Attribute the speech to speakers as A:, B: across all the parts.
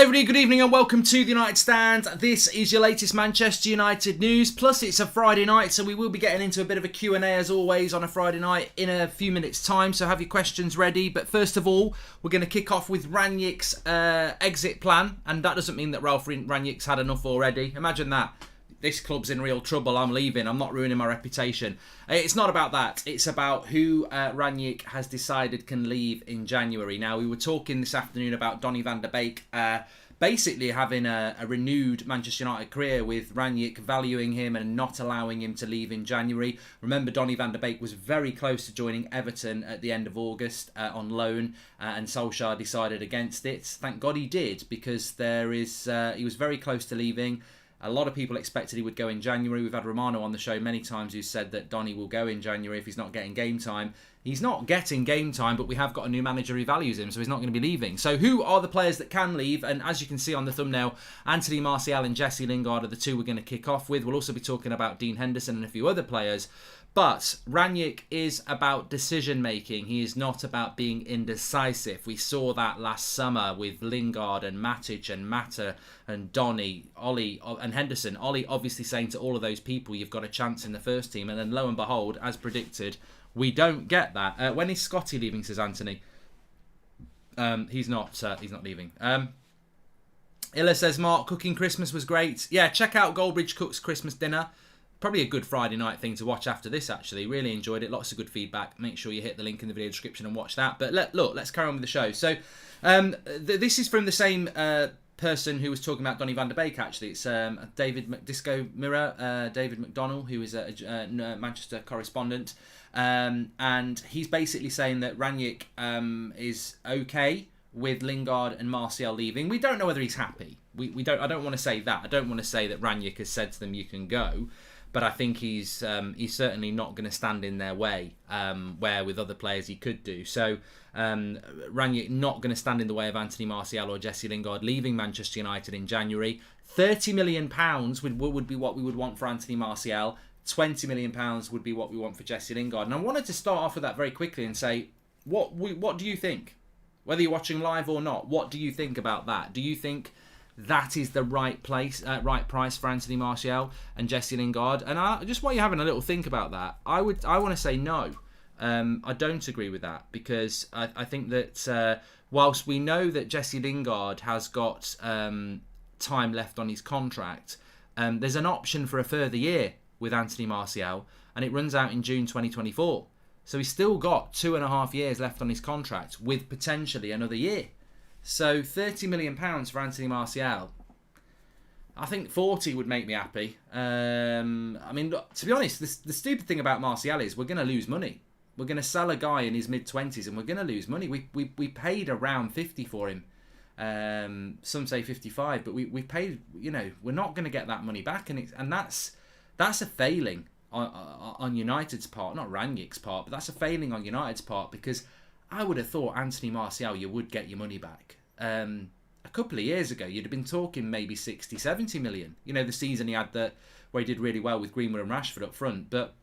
A: everybody, good evening and welcome to the United Stand. This is your latest Manchester United news, plus it's a Friday night, so we will be getting into a bit of a Q&A as always on a Friday night in a few minutes time, so have your questions ready. But first of all, we're going to kick off with Rangnick's exit plan, and that doesn't mean that Ralph Rangnick's had enough already. Imagine that. This club's in real trouble, I'm leaving, I'm not ruining my reputation. It's not about that, it's about who Rangnick has decided can leave in January. Now, we were talking this afternoon about Donny van der Beek basically having a renewed Manchester United career, with Rangnick valuing him and not allowing him to leave in January. Remember, Donny van der Beek was very close to joining Everton at the end of August on loan, and Solskjaer decided against it. Thank God he did, because he was very close to leaving. A lot of people expected he would go in January. We've had Romano on the show many times who said that Donny will go in January if he's not getting game time. He's not getting game time, but we have got a new manager who values him, so he's not going to be leaving. So who are the players that can leave? And as you can see on the thumbnail, Anthony Martial and Jesse Lingard are the two we're going to kick off with. We'll also be talking about Dean Henderson and a few other players. But Rangnick is about decision-making. He is not about being indecisive. We saw that last summer with Lingard and Matic and Mata and Donny, Ollie and Henderson. Ollie obviously saying to all of those people, you've got a chance in the first team. And then lo and behold, as predicted, we don't get that. When is Scotty leaving, says Anthony? He's not leaving. Illa says, Mark, cooking Christmas was great. Yeah, check out Goldbridge Cook's Christmas dinner. Probably a good Friday night thing to watch after this, actually. Really enjoyed it. Lots of good feedback. Make sure you hit the link in the video description and watch that. But let's carry on with the show. So this is from the same person who was talking about Donny van der Beek, actually. It's David Disco Mirror, David McDonnell, who is a Manchester correspondent. And he's basically saying that Rangnick is okay with Lingard and Martial leaving. We don't know whether he's happy. I don't want to say that. I don't want to say that Rangnick has said to them, you can go. But I think he's certainly not going to stand in their way, where with other players he could do. So Rangnick not going to stand in the way of Anthony Martial or Jesse Lingard leaving Manchester United in January. £30 million would be what we would want for Anthony Martial. £20 million would be what we want for Jesse Lingard. And I wanted to start off with that very quickly and say, what do you think? Whether you're watching live or not, what do you think about that? Do you think that is the right price for Anthony Martial and Jesse Lingard? And just while you're having a little think about that, I want to say no. I don't agree with that, because I think that whilst we know that Jesse Lingard has got time left on his contract, there's an option for a further year with Anthony Martial, and it runs out in June 2024. So he's still got 2.5 years left on his contract, with potentially another year. So £30 million for Anthony Martial, I think 40 would make me happy. I mean, look, to be honest, the stupid thing about Martial is we're going to lose money. We're going to sell a guy in his mid-20s and we're going to lose money. We paid around 50 for him. Some say 55, but we paid, we're not going to get that money back. And that's a failing on United's part, not Rangnick's part, but that's a failing on United's part, because I would have thought Anthony Martial, you would get your money back. A couple of years ago, you'd have been talking maybe 60, 70 million. The season he had where he did really well with Greenwood and Rashford up front. But,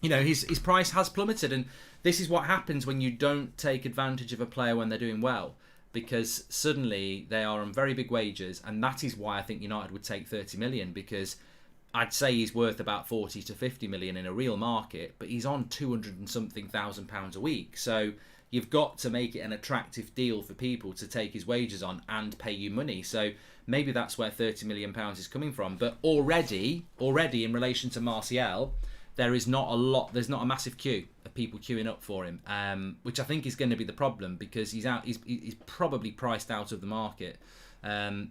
A: his price has plummeted. And this is what happens when you don't take advantage of a player when they're doing well, because suddenly they are on very big wages. And that is why I think United would take 30 million, because I'd say he's worth about 40 to 50 million in a real market, but he's on 200 and something thousand pounds a week. So you've got to make it an attractive deal for people to take his wages on and pay you money. So maybe that's where £30 million is coming from. But already in relation to Martial, there's not a massive queue of people queuing up for him, which I think is going to be the problem, because he's probably priced out of the market.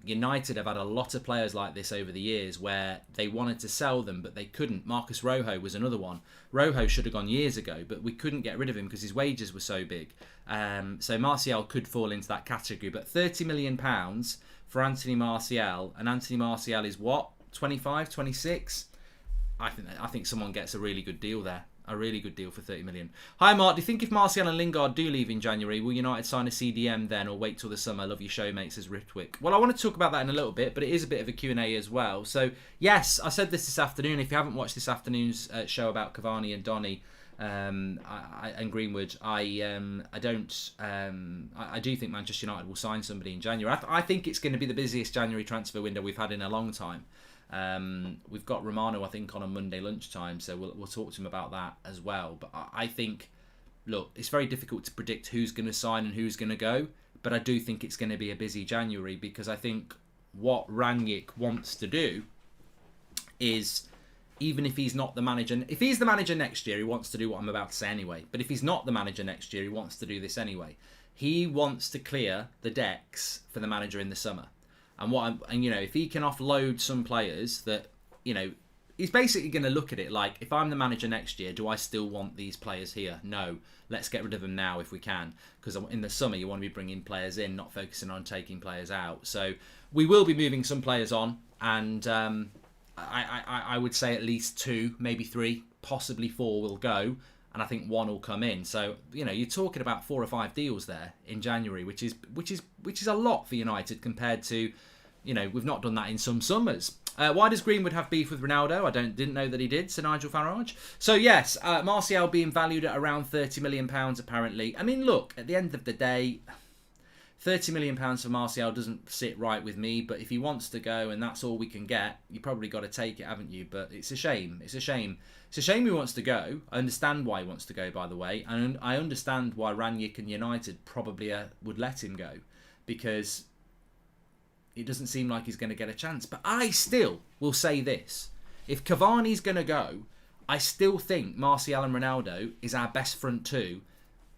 A: United have had a lot of players like this over the years where they wanted to sell them but they couldn't. Marcus Rojo was another one. Rojo should have gone years ago, but we couldn't get rid of him because his wages were so big. So Martial could fall into that category. But £30 million for Anthony Martial, and Anthony Martial is what, 25, 26? I think someone gets a really good deal there. A really good deal for 30 million. Hi Mark, do you think if Martial and Lingard do leave in January, will United sign a CDM then, or wait till the summer? Love your show, mate, says Ritwick. Well, I want to talk about that in a little bit, but it is a bit of a Q&A as well. So yes, I said this afternoon. If you haven't watched this afternoon's show about Cavani and Donny, And Greenwood, I do think Manchester United will sign somebody in January. I think it's going to be the busiest January transfer window we've had in a long time. We've got Romano, I think, on a Monday lunchtime, so we'll talk to him about that as well. But I think, look, it's very difficult to predict who's going to sign and who's going to go, but I do think it's going to be a busy January, because I think what Rangnick wants to do is, even if he's not the manager, if he's the manager next year, he wants to do what I'm about to say anyway. But if he's not the manager next year, he wants to do this anyway. He wants to clear the decks for the manager in the summer. And if he can offload some players that, he's basically going to look at it like, if I'm the manager next year, do I still want these players here? No, let's get rid of them now if we can. Because in the summer, you want to be bringing players in, not focusing on taking players out. So we will be moving some players on, and I would say at least 2, maybe 3, possibly 4 will go, and I think 1 will come in. So you're talking about 4 or 5 deals there in January, which is a lot for United compared to, we've not done that in some summers. Why does Greenwood have beef with Ronaldo? I didn't know that he did, Sir Nigel Farage. So yes, Martial being valued at around £30 million apparently. I mean, look, at the end of the day, £30 million for Martial doesn't sit right with me, but if he wants to go and that's all we can get, you probably got to take it, haven't you? But it's a shame. It's a shame. It's a shame he wants to go. I understand why he wants to go, by the way. And I understand why Rangnick and United probably would let him go, because it doesn't seem like he's going to get a chance. But I still will say this. If Cavani's going to go, I still think Martial and Ronaldo is our best front two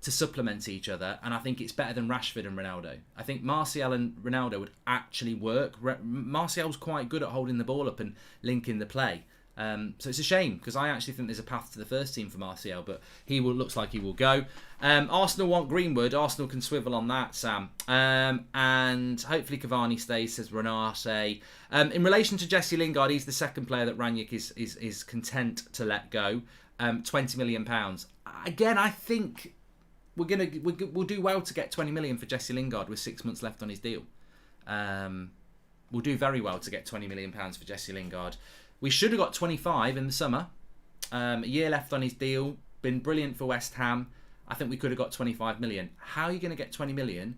A: to supplement each other, and I think it's better than Rashford and Ronaldo. I think Martial and Ronaldo would actually work. Martial's quite good at holding the ball up and linking the play. So it's a shame, because I actually think there's a path to the first team for Martial, but looks like he will go. Arsenal want Greenwood. Arsenal can swivel on that, Sam. And hopefully Cavani stays, says Renate. In relation to Jesse Lingard, he's the second player that Rangnick is content to let go. £20 million. Again, I think we'll do well to get 20 million for Jesse Lingard with 6 months left on his deal. We'll do very well to get 20 million pounds for Jesse Lingard. We should have got 25 in the summer. A year left on his deal. Been brilliant for West Ham. I think we could have got 25 million. How are you going to get 20 million?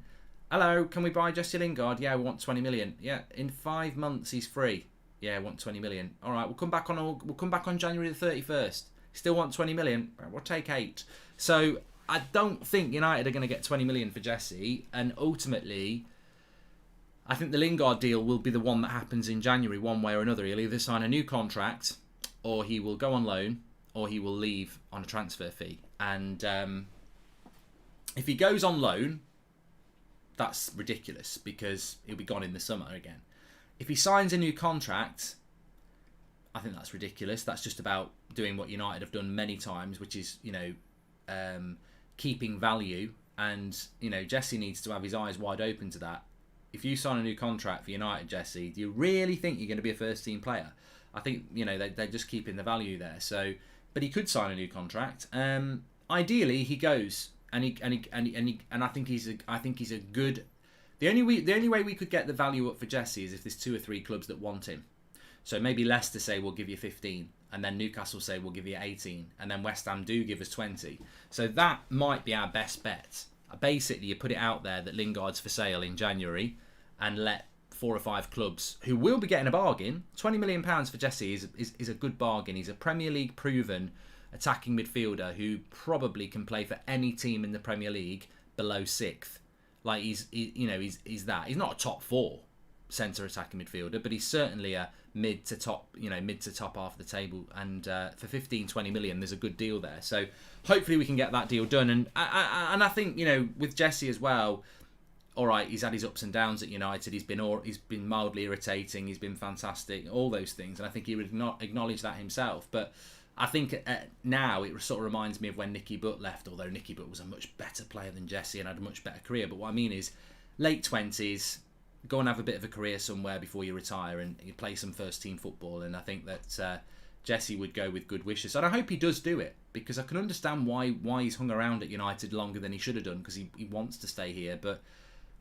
A: Hello, can we buy Jesse Lingard? Yeah, we want 20 million. Yeah, in 5 months he's free. Yeah, we want 20 million. All right, we'll come back on January the 31st. Still want 20 million. We'll take 8. So I don't think United are going to get 20 million for Jesse, and ultimately, I think the Lingard deal will be the one that happens in January, one way or another. He'll either sign a new contract, or he will go on loan, or he will leave on a transfer fee. And if he goes on loan, that's ridiculous, because he'll be gone in the summer again. If he signs a new contract, I think that's ridiculous. That's just about doing what United have done many times, which is, keeping value. And, Jesse needs to have his eyes wide open to that. If you sign a new contract for United, Jesse, do you really think you're going to be a first team player? I think, they're just keeping the value there. So, but he could sign a new contract. Ideally, he goes, and I think he's a good. The only way we could get the value up for Jesse is if there's 2 or 3 clubs that want him. So maybe Leicester say we'll give you 15, and then Newcastle say we'll give you 18, and then West Ham do give us 20. So that might be our best bet. Basically, you put it out there that Lingard's for sale in January, and let 4 or 5 clubs who will be getting a bargain. £20 million for Jesse is a good bargain. He's a Premier League proven attacking midfielder who probably can play for any team in the Premier League below 6th. Like he's that. He's not a top 4 centre attacking midfielder, but he's certainly a mid to top half of the table. And for 15-20 million, there's a good deal there. So hopefully we can get that deal done. And I think with Jesse as well. All right, he's had his ups and downs at United. He's been mildly irritating. He's been fantastic. All those things, and I think he would not acknowledge that himself. But I think now it sort of reminds me of when Nicky Butt left. Although Nicky Butt was a much better player than Jesse and had a much better career. But what I mean is, late 20s, go and have a bit of a career somewhere before you retire and you play some first team football. And I think that Jesse would go with good wishes, and I hope he does do it, because I can understand why he's hung around at United longer than he should have done, because he wants to stay here, but.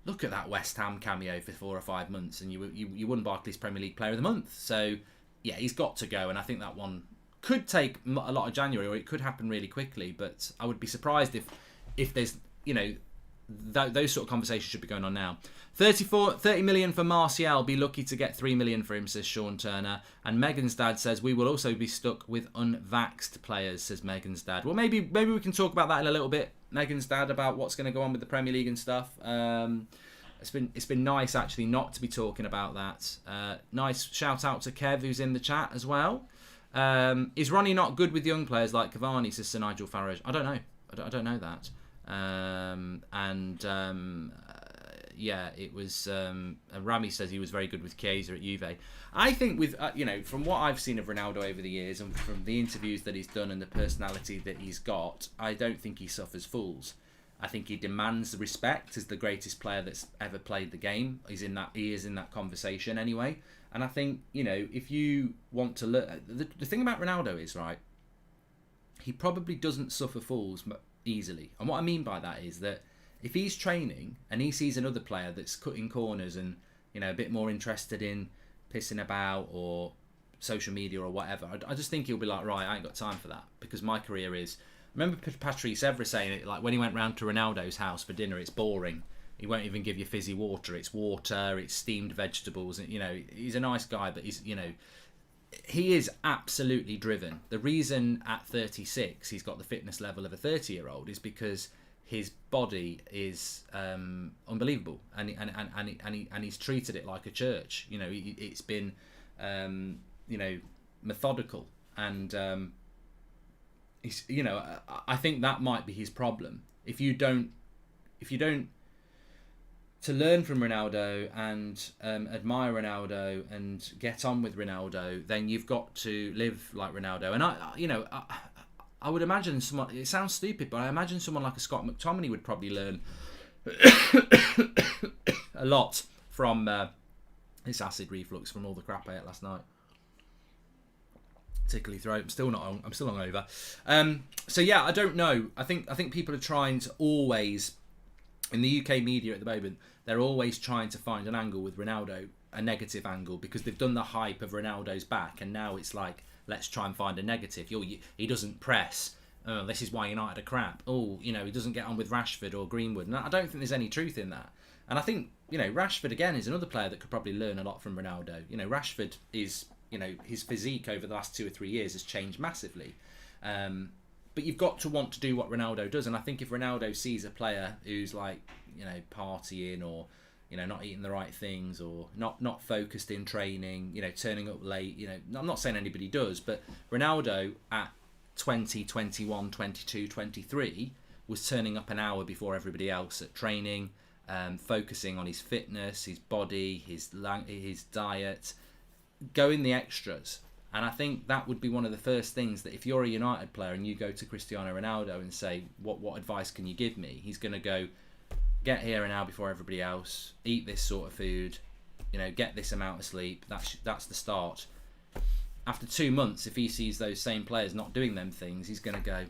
A: Look at that West Ham cameo for 4 or 5 months, and you won Barclays Premier League Player of the Month. So, yeah, he's got to go, and I think that one could take a lot of January, or it could happen really quickly. But I would be surprised if there's, those sort of conversations should be going on now. 30 million for Martial. Be lucky to get 3 million for him, says Sean Turner. And Megan's dad says we will also be stuck with unvaxxed players, says Megan's dad. Well, maybe we can talk about that in a little bit, Megan's dad, about what's going to go on with the Premier League and stuff. It's been nice actually not to be talking about that. Nice shout out to Kev, who's in the chat as well. Is Ronnie not good with young players like Cavani, says Sir Nigel Farage? I don't know. I don't know that. Yeah, it was. Rami says he was very good with Chiesa at Juve. I think with from what I've seen of Ronaldo over the years and from the interviews that he's done and the personality that he's got, I don't think he suffers fools. I think he demands the respect as the greatest player that's ever played the game. He is in that conversation anyway. And I think if you want to look, the thing about Ronaldo is, right, he probably doesn't suffer fools easily. And what I mean by that is that if he's training and he sees another player that's cutting corners and a bit more interested in pissing about or social media or whatever, I just think he'll be like, right, I ain't got time for that, because my career is. Remember Patrice Evra saying it, like when he went round to Ronaldo's house for dinner, it's boring. He won't even give you fizzy water. It's water. It's steamed vegetables. He's a nice guy, but he is absolutely driven. The reason at 36 he's got the fitness level of a 30-year-old is because his body is unbelievable, and he's treated it like a church. It's been methodical, and he's, I think that might be his problem. If you don't to learn from Ronaldo and admire Ronaldo and get on with Ronaldo, then you've got to live like Ronaldo. And I would imagine someone, it sounds stupid, but I imagine someone like a Scott McTominay would probably learn a lot from this acid reflux from all the crap I ate last night. Tickly throat. I'm still hungover. So yeah, I don't know. I think people are trying to always, in the UK media at the moment, they're always trying to find an angle with Ronaldo, a negative angle, because they've done the hype of Ronaldo's back, and now it's like, let's try and find a negative. He doesn't press. Oh, this is why United are crap. Oh, he doesn't get on with Rashford or Greenwood. And I don't think there's any truth in that. And I think, Rashford again is another player that could probably learn a lot from Ronaldo. Rashford is, his physique over the last 2 or 3 years has changed massively. But you've got to want to do what Ronaldo does. And I think if Ronaldo sees a player who's like, partying or, not eating the right things or not focused in training, turning up late, I'm not saying anybody does, but Ronaldo at 20, 21, 22, 23 was turning up an hour before everybody else at training, focusing on his fitness, his body, his diet, going the extras. And I think that would be one of the first things that if you're a United player and you go to Cristiano Ronaldo and say, what advice can you give me? He's going to go, get here an hour before everybody else, eat this sort of food, get this amount of sleep. That's the start. After 2 months, if he sees those same players not doing them things, he's going to go,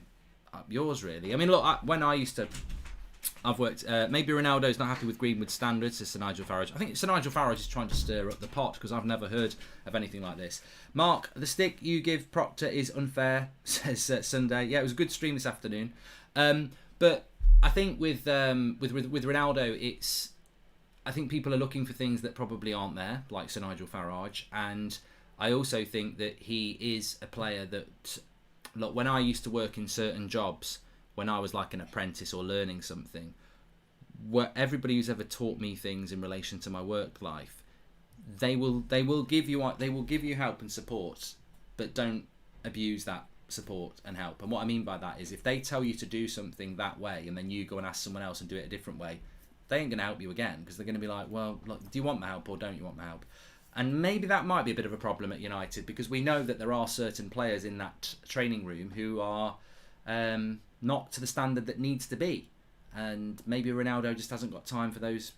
A: up yours really. I mean, look, I've worked, maybe Ronaldo's not happy with Greenwood standards, says Sir Nigel Farage. I think Sir Nigel Farage is trying to stir up the pot, because I've never heard of anything like this. Mark, the stick you give Proctor is unfair, says Sunday. Yeah, it was a good stream this afternoon. But I think with Ronaldo, I think people are looking for things that probably aren't there, like Sir Nigel Farage. And I also think that he is a player that, look, when I used to work in certain jobs, when I was like an apprentice or learning something, where everybody who's ever taught me things in relation to my work life, they will give you help and support, but don't abuse that support and help. And what I mean by that is, if they tell you to do something that way and then you go and ask someone else and do it a different way, they ain't going to help you again, because they're going to be like, well, look, do you want my help or don't you want my help? And maybe that might be a bit of a problem at United, because we know that there are certain players in that training room who are not to the standard that needs to be, and maybe Ronaldo just hasn't got time for those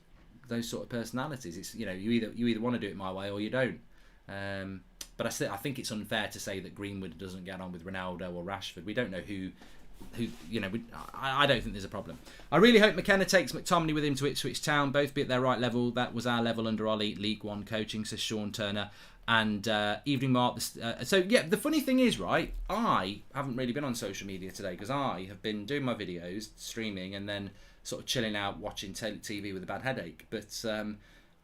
A: sort of personalities. It's you either want to do it my way or you don't. But I think it's unfair to say that Greenwood doesn't get on with Ronaldo or Rashford. We don't know who I don't think there's a problem. I really hope McKenna takes McTominay with him to Ipswich Town. Both be at their right level. That was our level under our League One coaching, says Sean Turner. And Evening Mark. So yeah, the funny thing is, right, I haven't really been on social media today because I have been doing my videos, streaming, and then sort of chilling out, watching TV with a bad headache. But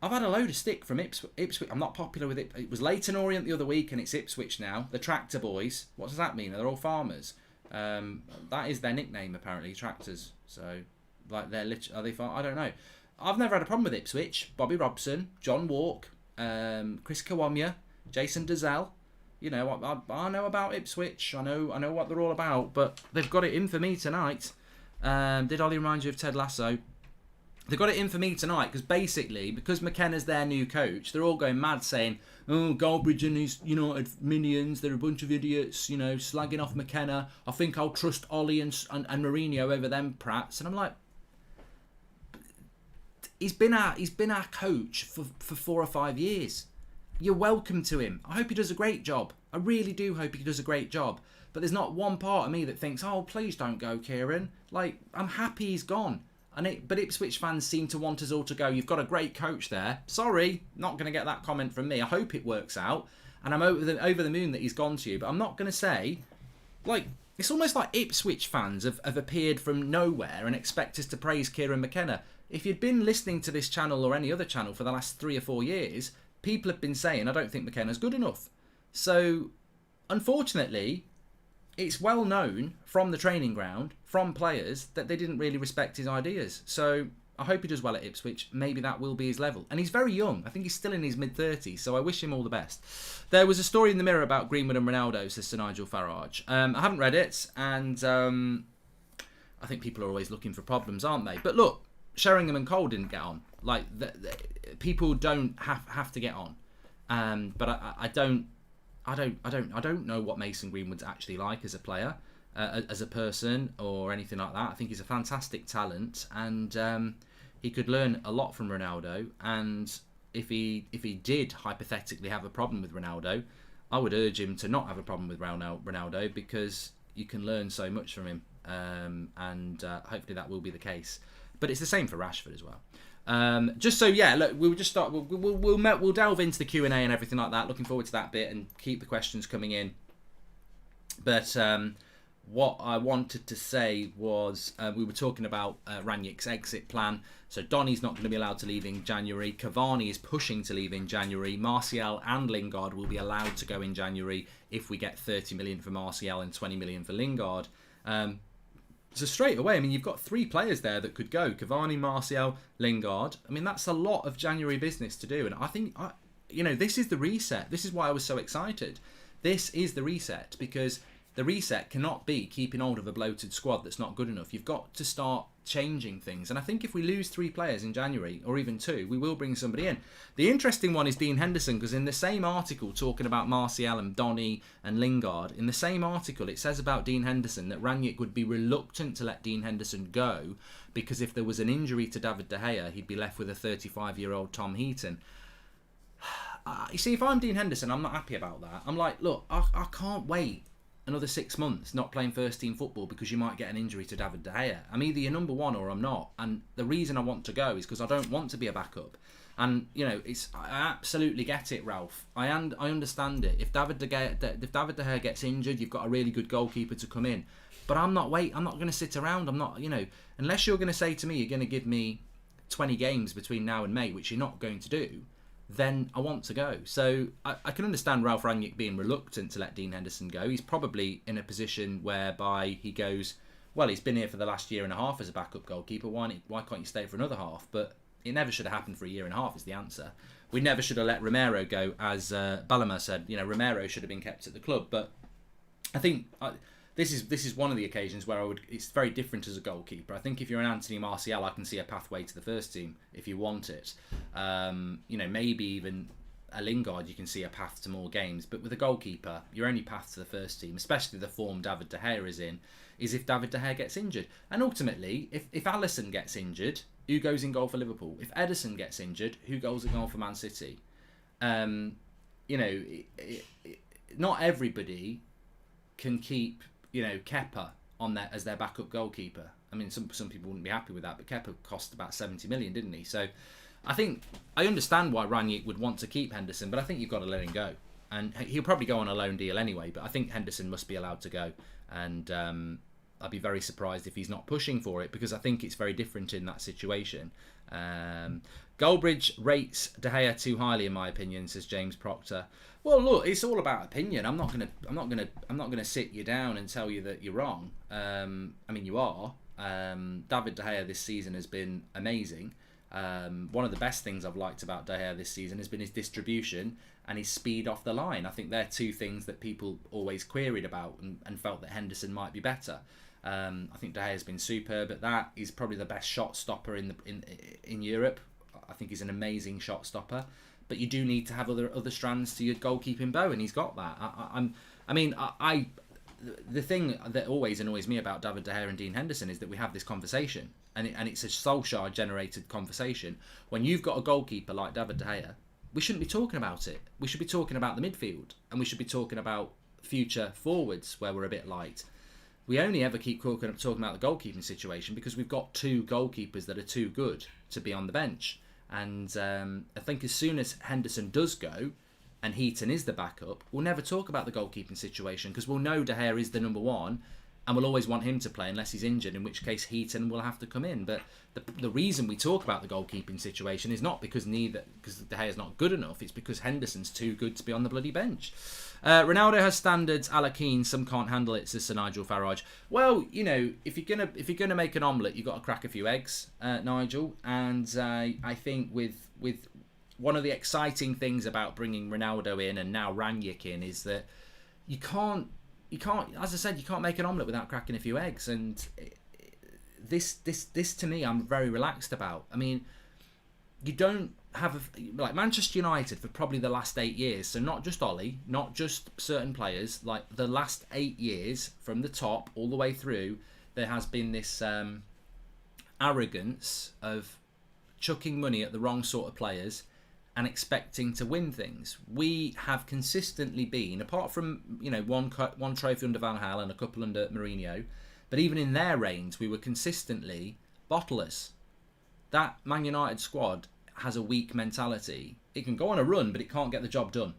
A: I've had a load of stick from Ipswich. I'm not popular with it. It was Leyton Orient the other week, and it's Ipswich now. The Tractor Boys. What does that mean? They're all farmers. That is their nickname, apparently, Tractors. So, like, are they I don't know. I've never had a problem with Ipswich. Bobby Robson, John Walk, Chris Kawamia, Jason Dazelle. You know, I know about Ipswich. I know what they're all about. But they've got it in for me tonight. Did Ollie remind you of Ted Lasso? They've got it in for me tonight because McKenna's their new coach, they're all going mad saying, oh, Galbridge and his United minions, they're a bunch of idiots, you know, slagging off McKenna. I think I'll trust Ollie and Mourinho over them prats. And I'm like, he's been our coach for 4 or 5 years. You're welcome to him. I hope he does a great job. I really do hope he does a great job. But there's not one part of me that thinks, oh, please don't go, Kieran. Like, I'm happy he's gone. But Ipswich fans seem to want us all to go, you've got a great coach there. Sorry, not going to get that comment from me. I hope it works out. And I'm over the moon that he's gone to you. But I'm not going to say, like, it's almost like Ipswich fans have appeared from nowhere and expect us to praise Kieran McKenna. If you'd been listening to this channel or any other channel for the last 3 or 4 years, people have been saying, I don't think McKenna's good enough. So, unfortunately, it's well known from the training ground, from players, that they didn't really respect his ideas. So I hope he does well at Ipswich. Maybe that will be his level. And he's very young. I think he's still in his mid-30s, so I wish him all the best. There was a story in the Mirror about Greenwood and Ronaldo, says Sir Nigel Farage. I haven't read it, and I think people are always looking for problems, aren't they? But look, Sheringham and Cole didn't get on. Like, people don't have to get on. But I don't know what Mason Greenwood's actually like as a player, as a person, or anything like that. I think he's a fantastic talent, and he could learn a lot from Ronaldo. And if he did hypothetically have a problem with Ronaldo, I would urge him to not have a problem with Ronaldo, because you can learn so much from him, and hopefully that will be the case. But it's the same for Rashford as well. Just so, yeah, look, we'll just start. We'll delve into the Q&A and everything like that. Looking forward to that bit, and keep the questions coming in. But what I wanted to say was, we were talking about Rangnick's exit plan. So Donny's not going to be allowed to leave in January. Cavani is pushing to leave in January. Martial and Lingard will be allowed to go in January if we get 30 million for Martial and 20 million for Lingard. So straight away, I mean, you've got 3 players there that could go. Cavani, Martial, Lingard. I mean, that's a lot of January business to do. And I think, this is the reset. This is why I was so excited. This is the reset, because the reset cannot be keeping hold of a bloated squad that's not good enough. You've got to start changing things. And I think if we lose 3 players in January, or even 2, we will bring somebody in. The interesting one is Dean Henderson, because in the same article talking about Martial and Donny and Lingard, in the same article it says about Dean Henderson that Rangnick would be reluctant to let Dean Henderson go, because if there was an injury to David De Gea, he'd be left with a 35-year-old Tom Heaton. You see, if I'm Dean Henderson, I'm not happy about that. I'm like, look, I can't wait another 6 months not playing first team football because you might get an injury to David De Gea. I'm either your number one or I'm not. And the reason I want to go is because I don't want to be a backup. And, I absolutely get it, Ralph. I understand it. If David De Gea gets injured, you've got a really good goalkeeper to come in. But I'm not going to sit around. I'm not, unless you're going to say to me, you're going to give me 20 games between now and May, which you're not going to do, then I want to go. So I can understand Ralph Rangnick being reluctant to let Dean Henderson go. He's probably in a position whereby he goes, well, he's been here for the last year and a half as a backup goalkeeper. Why can't you stay for another half? But it never should have happened for a year and a half is the answer. We never should have let Romero go, as Balama said. Romero should have been kept at the club. But I think this is one of the occasions where it's very different as a goalkeeper. I think if you're an Anthony Martial, I can see a pathway to the first team if you want it. Maybe even a Lingard, you can see a path to more games. But with a goalkeeper, your only path to the first team, especially the form David De Gea is in, is if David De Gea gets injured. And ultimately, if Alisson gets injured, who goes in goal for Liverpool? If Ederson gets injured, who goes in goal for Man City? Not everybody can keep Kepa on there as their backup goalkeeper. I mean, some people wouldn't be happy with that, but Kepa cost about 70 million, didn't he? So I think I understand why Rangnick would want to keep Henderson, but I think you've got to let him go. And he'll probably go on a loan deal anyway, but I think Henderson must be allowed to go. And I'd be very surprised if he's not pushing for it, because I think it's very different in that situation. Goldbridge rates De Gea too highly, in my opinion, says James Proctor. Well, look, it's all about opinion. I'm not gonna sit you down and tell you that you're wrong. I mean, you are. David De Gea this season has been amazing. One of the best things I've liked about De Gea this season has been his distribution and his speed off the line. I think they're two things that people always queried about and felt that Henderson might be better. I think De Gea has been superb at that. He's probably the best shot stopper in Europe. I think he's an amazing shot stopper. But you do need to have other strands to your goalkeeping bow, and he's got that. The thing that always annoys me about David De Gea and Dean Henderson is that we have this conversation, and it's a Solskjaer-generated conversation. When you've got a goalkeeper like David De Gea, we shouldn't be talking about it. We should be talking about the midfield, and we should be talking about future forwards where we're a bit light. We only ever keep talking about the goalkeeping situation because we've got two goalkeepers that are too good to be on the bench. And I think as soon as Henderson does go and Heaton is the backup, we'll never talk about the goalkeeping situation because we'll know De Gea is the number one and we'll always want him to play unless he's injured, in which case Heaton will have to come in. But the reason we talk about the goalkeeping situation is not because De Gea is not good enough, it's because Henderson's too good to be on the bloody bench. Ronaldo has standards a la Keane, some can't handle it, says Sir Nigel Farage. Well, you know, if you're gonna make an omelette, you've got to crack a few eggs, Nigel. And I think with one of the exciting things about bringing Ronaldo in and now Rangnick in is that you can't, as I said, you can't make an omelette without cracking a few eggs. And this to me, I'm very relaxed about. I mean, you don't have like Manchester United for probably the last 8 years. So not just Ollie, not just certain players. Like the last 8 years, from the top all the way through, there has been this arrogance of chucking money at the wrong sort of players and expecting to win things. We have consistently been, apart from one trophy under Van Gaal and a couple under Mourinho, but even in their reigns, we were consistently bottlers. That Man United squad has a weak mentality. It can go on a run, but it can't get the job done.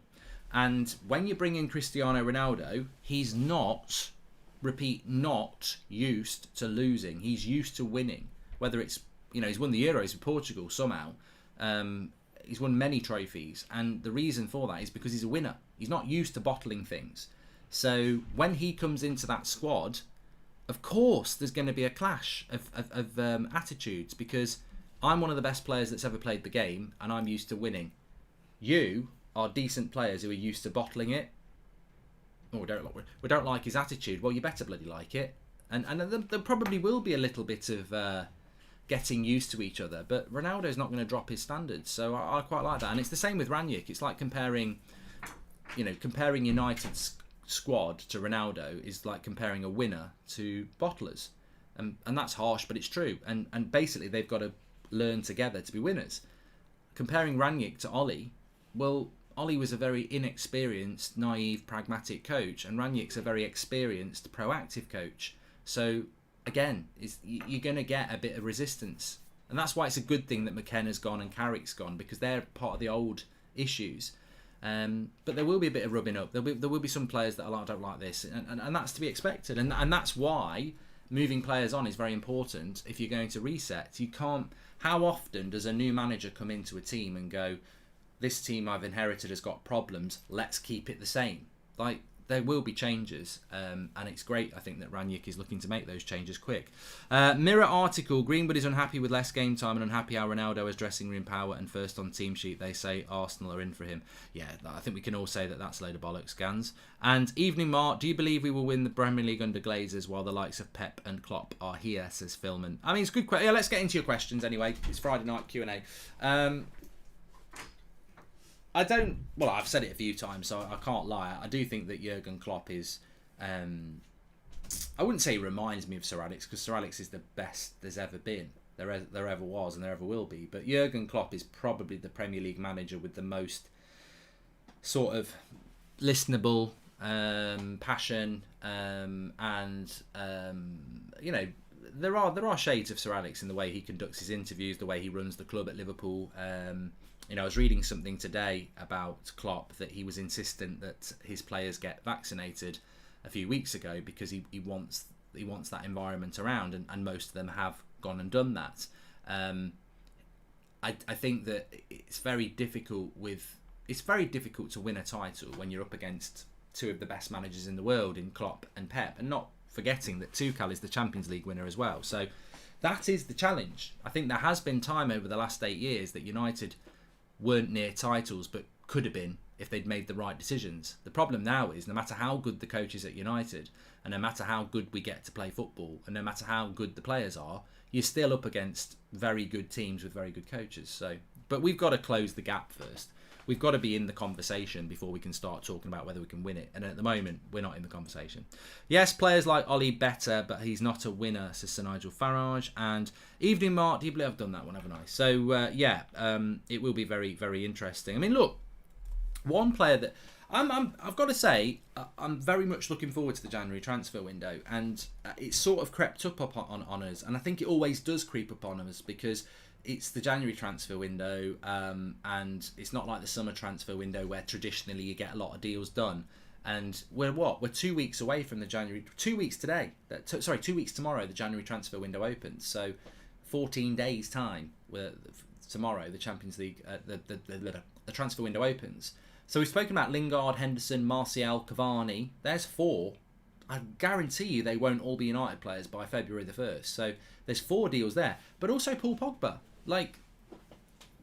A: And when you bring in Cristiano Ronaldo, he's not used to losing. He's used to winning. Whether it's, he's won the Euros with Portugal somehow. He's won many trophies, and the reason for that is because he's a winner. He's not used to bottling things. So when he comes into that squad, of course there's going to be a clash of attitudes, because I'm one of the best players that's ever played the game, and I'm used to winning. You are decent players who are used to bottling it. Oh, we don't like his attitude. Well, you better bloody like it. And there probably will be a little bit of getting used to each other, but Ronaldo's not going to drop his standards, so I quite like that. And it's the same with Rangnick. It's like comparing United's squad to Ronaldo is like comparing a winner to bottlers, and that's harsh, but it's true. And basically they've got to learn together to be winners. Comparing Rangnick to Ollie, well, Ollie was a very inexperienced, naive, pragmatic coach, and Rangnick's a very experienced, proactive coach. So again, you're going to get a bit of resistance. And that's why it's a good thing that McKenna's gone and Carrick's gone, because they're part of the old issues. But there will be a bit of rubbing up. There will be some players that don't like this, and that's to be expected. And that's why moving players on is very important if you're going to reset. You can't... How often does a new manager come into a team and go, this team I've inherited has got problems, let's keep it the same? Like, there will be changes, and it's great, I think, that Rangnick is looking to make those changes quick. Mirror article, Greenwood is unhappy with less game time and unhappy how Ronaldo has dressing room power and first on team sheet. They say Arsenal are in for him. Yeah, I think we can all say that that's a load of bollocks, Gans. And Evening Mark, do you believe we will win the Premier League under Glazers while the likes of Pep and Klopp are here, says Philman. I mean, it's a good question. Yeah, let's get into your questions anyway. It's Friday night Q&A. I've said it a few times, so I can't lie. I do think that Jurgen Klopp is... I wouldn't say he reminds me of Sir Alex, because Sir Alex is the best there's ever been. There ever was and there ever will be. But Jurgen Klopp is probably the Premier League manager with the most sort of listenable passion and there are shades of Sir Alex in the way he conducts his interviews, the way he runs the club at Liverpool. I was reading something today about Klopp that he was insistent that his players get vaccinated a few weeks ago because he wants that environment around, and most of them have gone and done that. I think that it's very difficult to win a title when you're up against two of the best managers in the world in Klopp and Pep, and not forgetting that Tuchel is the Champions League winner as well. So that is the challenge. I think there has been time over the last 8 years that United weren't near titles but could have been if they'd made the right decisions. The problem now is no matter how good the coach is at United, and no matter how good we get to play football, and no matter how good the players are, you're still up against very good teams with very good coaches. So, but we've got to close the gap first. We've got to be in the conversation before we can start talking about whether we can win it. And at the moment, we're not in the conversation. Yes, players like Ollie better, but he's not a winner, says Sir Nigel Farage. And Evening Mark, do you believe I've done that one, haven't I? So, it will be very, very interesting. I mean, look, one player that I've got to say, I'm very much looking forward to the January transfer window. And it's sort of crept up on us. And I think it always does creep up on us because it's the January transfer window, and it's not like the summer transfer window where traditionally you get a lot of deals done. And we're 2 weeks away from the January. 2 weeks today. 2 weeks tomorrow. The January transfer window opens. So 14 days time. Tomorrow the Champions League, the transfer window opens. So we've spoken about Lingard, Henderson, Martial, Cavani. There's 4. I guarantee you they won't all be United players by February the 1st. So there's 4 deals there. But also Paul Pogba. Like,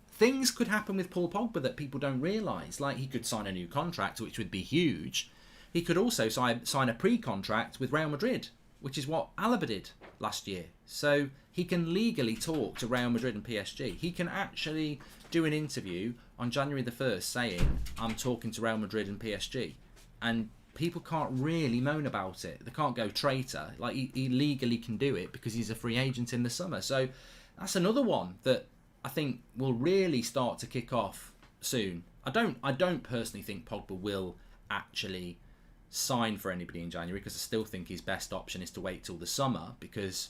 A: things could happen with Paul Pogba that people don't realise. Like, he could sign a new contract, which would be huge. He could also sign a pre-contract with Real Madrid, which is what Alaba did last year. So he can legally talk to Real Madrid and PSG. He can actually do an interview on January the 1st saying, I'm talking to Real Madrid and PSG. And people can't really moan about it. They can't go traitor. Like, he legally can do it because he's a free agent in the summer. So that's another one that I think will really start to kick off soon. I don't personally think Pogba will actually sign for anybody in January, because I still think his best option is to wait till the summer, because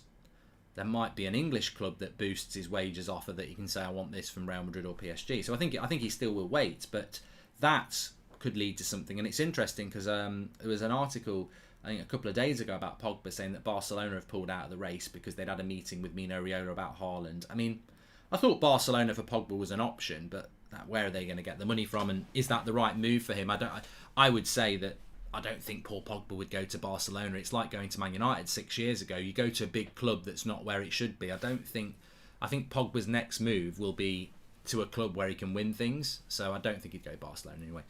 A: there might be an English club that boosts his wages offer that he can say, I want this from Real Madrid or PSG. So I think he still will wait, but that could lead to something. And it's interesting because there was an article, I think a couple of days ago, about Pogba saying that Barcelona have pulled out of the race because they'd had a meeting with Mino Raiola about Haaland. I mean, I thought Barcelona for Pogba was an option, but where are they going to get the money from, and is that the right move for him? I would say that I don't think Paul Pogba would go to Barcelona. It's like going to Man United 6 years ago. You go to a big club that's not where it should be. I think Pogba's next move will be to a club where he can win things. So I don't think he'd go Barcelona anyway.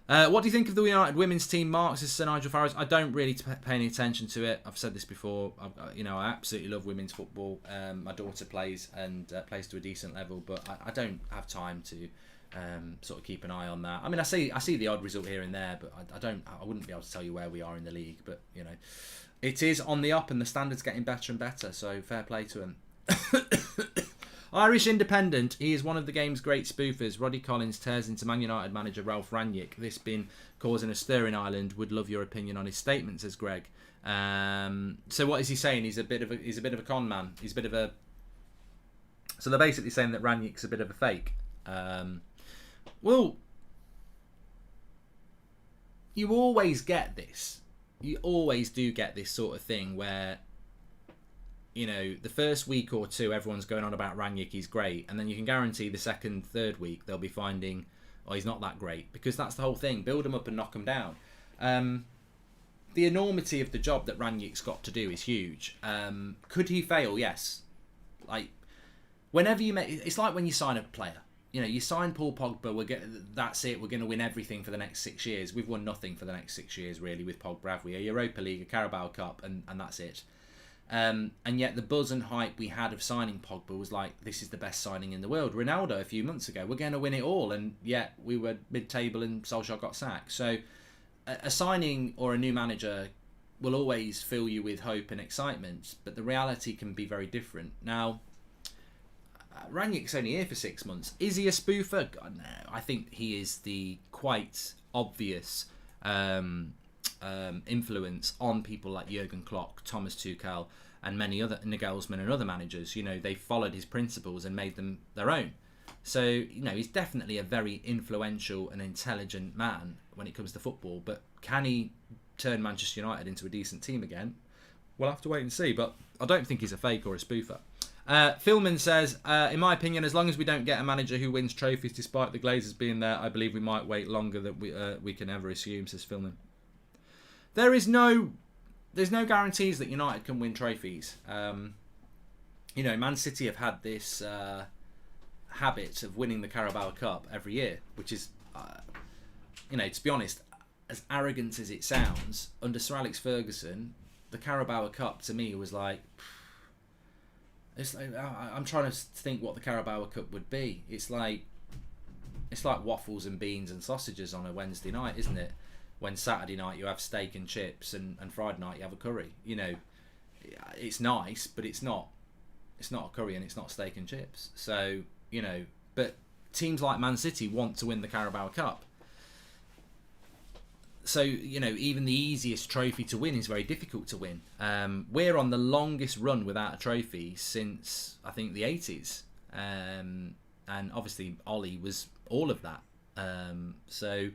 A: What do you think of the United women's team, Mark? This is Sir Nigel Farage. I don't really pay any attention to it. I've said this before. I absolutely love women's football. My daughter plays and plays to a decent level, but I don't have time to sort of keep an eye on that. I mean, I see the odd result here and there, but I wouldn't be able to tell you where we are in the league. But it is on the up, and the standard's getting better and better. So fair play to him. Irish Independent, he is one of the game's great spoofers. Roddy Collins tears into Man United manager Ralph Rangnick. This been causing a stir in Ireland. Would love your opinion on his statement, says Greg. So what is he saying? He's a bit of a con man. He's a bit of a. So they're basically saying that Rangnick's a bit of a fake. Well, you always get this. You always do get this sort of thing where, the first week or two, everyone's going on about Rangnick, he's great. And then you can guarantee the second, third week, they'll be finding, he's not that great. Because that's the whole thing. Build them up and knock them down. The enormity of the job that Rangnick's got to do is huge. Could he fail? Yes. Like, whenever it's like when you sign a player. You sign Paul Pogba, that's it, we're going to win everything for the next 6 years. We've won nothing for the next 6 years, really, with Pogba, have we? A Europa League, a Carabao Cup, and that's it. And yet the buzz and hype we had of signing Pogba was like, this is the best signing in the world. Ronaldo a few months ago, we're going to win it all, and yet we were mid-table and Solskjaer got sacked. So a signing or a new manager will always fill you with hope and excitement, but the reality can be very different. Now, Rangnick's only here for 6 months. Is he a spoofer? God, no. I think he is the quite obvious influence on people like Jurgen Klopp, Thomas Tuchel, and many other Nagelsmann and other managers. You know, they followed his principles and made them their own. So, you know, he's definitely a very influential and intelligent man when it comes to football. But can he turn Manchester United into a decent team again? We'll have to wait and see. But I don't think he's a fake or a spoofer. Philman says, in my opinion, as long as we don't get a manager who wins trophies despite the Glazers being there, I believe we might wait longer than we can ever assume, says Philman. There's no guarantees that United can win trophies. You know, Man City have had this habit of winning the Carabao Cup every year, which is, you know, to be honest, as arrogant as it sounds, under Sir Alex Ferguson, the Carabao Cup to me was like, it's like I'm trying to think what the Carabao Cup would be. It's like waffles and beans and sausages on a Wednesday night, isn't it? When Saturday night you have steak and chips, and Friday night you have a curry. You know, it's nice, but it's not a curry and it's not steak and chips. So, you know, but teams like Man City want to win the Carabao Cup. So, you know, even the easiest trophy to win is very difficult to win. We're on the longest run without a trophy since, I think, the 80s. And obviously, Ollie was all of that. So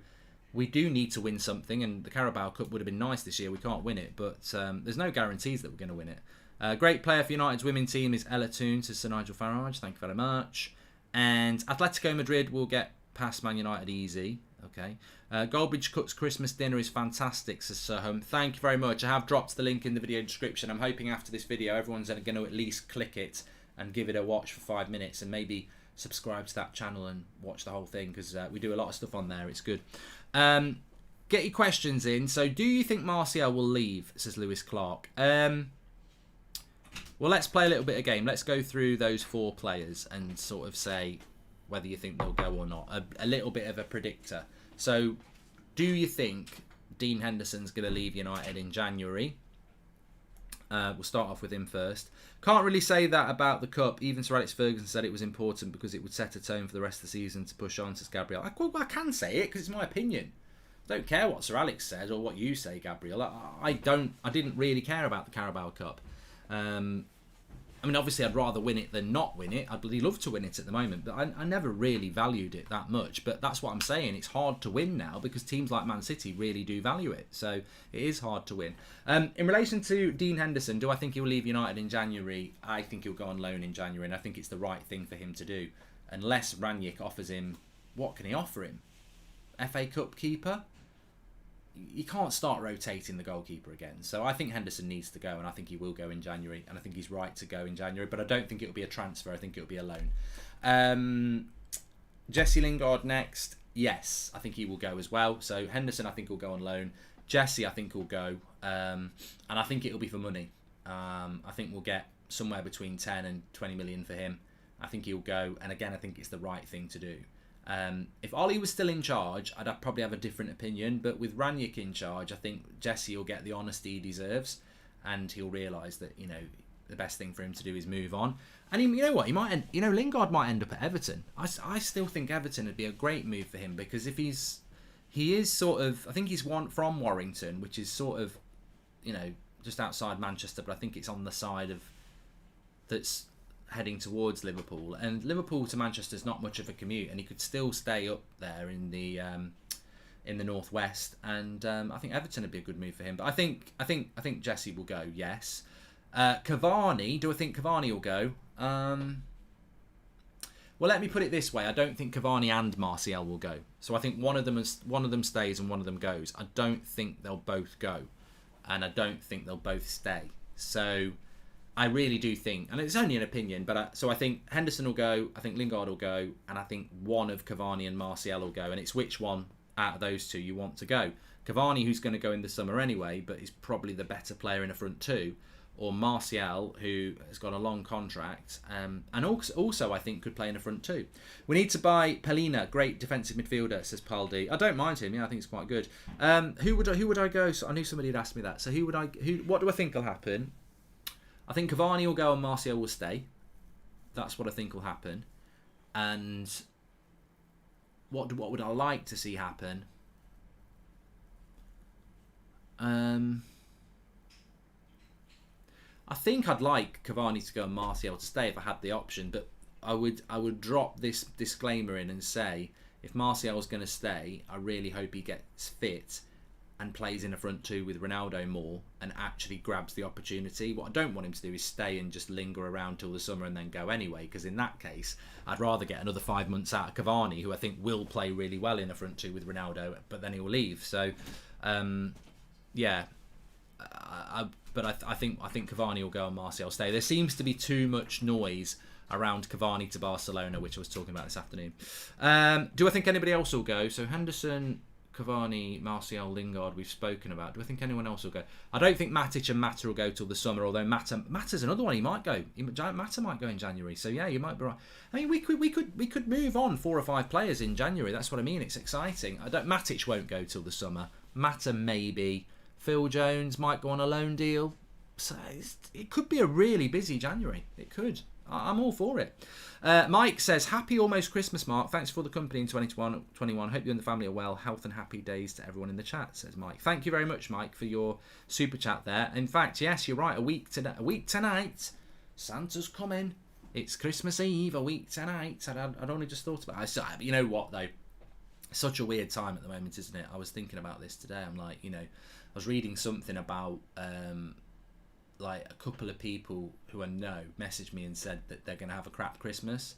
A: we do need to win something, and the Carabao Cup would have been nice this year. We can't win it, but there's no guarantees that we're going to win it. Great player for United's women team is Ella Toon, says Sir Nigel Farage. Thank you very much. And Atletico Madrid will get past Man United easy. Okay. Goldbridge Cook's Christmas dinner is fantastic, says Sir Hum. Thank you very much. I have dropped the link in the video description. I'm hoping after this video everyone's going to at least click it and give it a watch for 5 minutes, and maybe subscribe to that channel and watch the whole thing, because we do a lot of stuff on there. It's good. Get your questions in. So, do you think Martial will leave, says Lewis Clark? Well, let's play a little bit of game. Let's go through those 4 players and sort of say whether you think they'll go or not. A little bit of a predictor. So, do you think Dean Henderson's going to leave United in January? We'll start off with him first. Can't really say that about the Cup. Even Sir Alex Ferguson said it was important because it would set a tone for the rest of the season to push on, says Gabriel. I can say it because it's my opinion. I don't care what Sir Alex says or what you say, Gabriel. I didn't really care about the Carabao Cup. I mean, obviously, I'd rather win it than not win it. I'd bloody love to win it at the moment, but I never really valued it that much. But that's what I'm saying. It's hard to win now because teams like Man City really do value it. So it is hard to win. In relation to Dean Henderson, do I think he'll leave United in January? I think he'll go on loan in January, and I think it's the right thing for him to do. Unless Rangnick offers him, what can he offer him? FA Cup keeper? You can't start rotating the goalkeeper again. So I think Henderson needs to go, and I think he will go in January, and I think he's right to go in January, but I don't think it'll be a transfer. I think it'll be a loan. Jesse Lingard next. Yes, I think he will go as well. So Henderson, I think, will go on loan. Jesse, I think, will go, and I think it'll be for money. I think we'll get somewhere between 10 and 20 million for him. I think he'll go, and again, I think it's the right thing to do. If Ollie was still in charge, I'd probably have a different opinion. But with Rangnick in charge, I think Jesse will get the honesty he deserves, and he'll realise that, you know, the best thing for him to do is move on. And you know what? He might, Lingard might end up at Everton. I still think Everton would be a great move for him, because if he is sort of, I think he's from Warrington, which is sort of, you know, just outside Manchester, but I think it's on the side of that's heading towards Liverpool, and Liverpool to Manchester is not much of a commute, and he could still stay up there in the northwest, and I think Everton would be a good move for him. But I think Jesse will go. Yes. Cavani, do I think Cavani will go? Well, let me put it this way: I don't think Cavani and Martial will go. So I think one of them stays and one of them goes. I don't think they'll both go, and I don't think they'll both stay. So I really do think, and it's only an opinion, but so I think Henderson will go, I think Lingard will go, and I think one of Cavani and Martial will go, and it's which one out of those two you want to go. Cavani, who's going to go in the summer anyway, but is probably the better player in a front two, or Martial, who has got a long contract, and also I think could play in a front two. We need to buy Pelina, great defensive midfielder, says Paldi. I don't mind him, yeah, I think he's quite good. Who would I go? So I knew somebody had asked me that. So what do I think will happen? I think Cavani will go and Martial will stay. That's what I think will happen. And what would I like to see happen? I I think I'd like Cavani to go and Martial to stay if I had the option, but I would drop this disclaimer in and say, if Martial's going to stay, I really hope he gets fit and plays in a front two with Ronaldo more and actually grabs the opportunity. What I don't want him to do is stay and just linger around till the summer and then go anyway, because in that case I'd rather get another 5 months out of Cavani, who I think will play really well in a front two with Ronaldo, but then he'll leave. So yeah, I think Cavani will go and Martial stay. There seems to be too much noise around Cavani to Barcelona, which I was talking about this afternoon. Do I think anybody else will go? So Henderson, Cavani, Martial, Lingard, we've spoken about. Do I think anyone else will go? I don't think Matic and Mata will go till the summer, although Mata's another one. He might go. Mata might go in January. So yeah, you might be right. I mean, we could move on 4 or 5 players in January. That's what I mean. It's exciting. Matic won't go till the summer. Mata maybe. Phil Jones might go on a loan deal. So it could be a really busy January. It could. I'm all for it. Mike says, happy almost Christmas, Mark. Thanks for the company in 2021. Hope you and the family are well. Health and happy days to everyone in the chat, says Mike. Thank you very much, Mike, for your super chat there. In fact, yes, you're right. A week tonight, Santa's coming. It's Christmas Eve, a week tonight. I'd only just thought about it. You know what, though? Such a weird time at the moment, isn't it? I was thinking about this today. I'm like, I was reading something about... like a couple of people who I know messaged me and said that they're going to have a crap Christmas,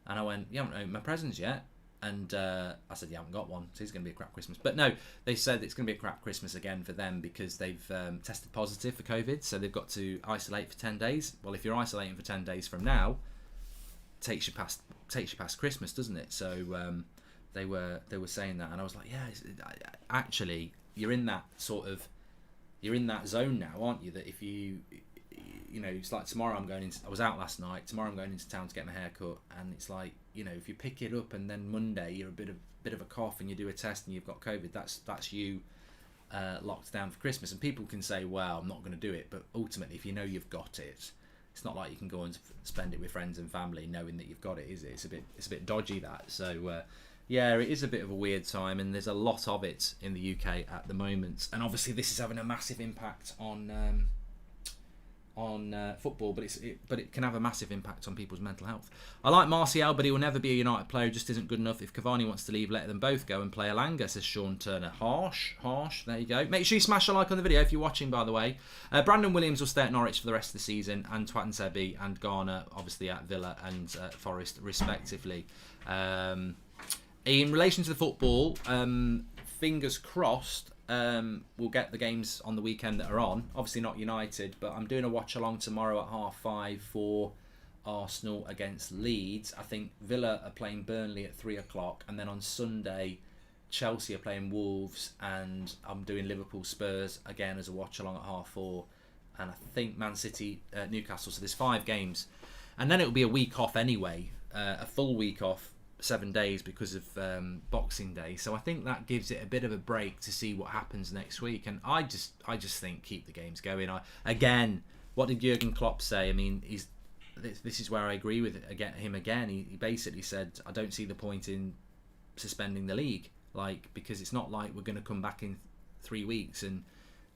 A: and I went, you haven't opened my presents yet, and I said, you haven't got one, so it's going to be a crap Christmas. But no, they said it's going to be a crap Christmas again for them because they've tested positive for COVID, so they've got to isolate for 10 days. Well, if you're isolating for 10 days from now, takes you past Christmas, doesn't it? So they were saying that, and I was like, yeah, actually you're in that zone now, aren't you? That if it's like tomorrow I was out last night. Tomorrow I'm going into town to get my hair cut, and it's like, if you pick it up and then Monday you're a bit of a cough and you do a test and you've got COVID, that's you locked down for Christmas. And people can say, well, I'm not going to do it, but ultimately, if you know you've got it, it's not like you can go and spend it with friends and family knowing that you've got it, is it? It's a bit dodgy, that. So. Yeah, it is a bit of a weird time, and there's a lot of it in the UK at the moment. And obviously, this is having a massive impact on football, but it can have a massive impact on people's mental health. I like Martial, but he will never be a United player. He just isn't good enough. If Cavani wants to leave, let them both go and play Alanga, says Sean Turner. Harsh. There you go. Make sure you smash a like on the video if you're watching, by the way. Brandon Williams will stay at Norwich for the rest of the season, and Twat Sebi and Garner, obviously, at Villa and Forest, respectively. In relation to the football, fingers crossed, we'll get the games on the weekend that are on. Obviously not United, but I'm doing a watch along tomorrow at 5:30 for Arsenal against Leeds. I think Villa are playing Burnley at 3 o'clock, and then on Sunday Chelsea are playing Wolves, and I'm doing Liverpool Spurs again as a watch along at 4:30, and I think Man City Newcastle. So there's 5 games, and then it'll be a week off anyway, a full week off. 7 days because of Boxing Day, so I think that gives it a bit of a break to see what happens next week. And I just think keep the games going. Again, what did Jurgen Klopp say? I mean, this is where I agree with him again. He basically said, I don't see the point in suspending the league, because it's not like we're going to come back in 3 weeks and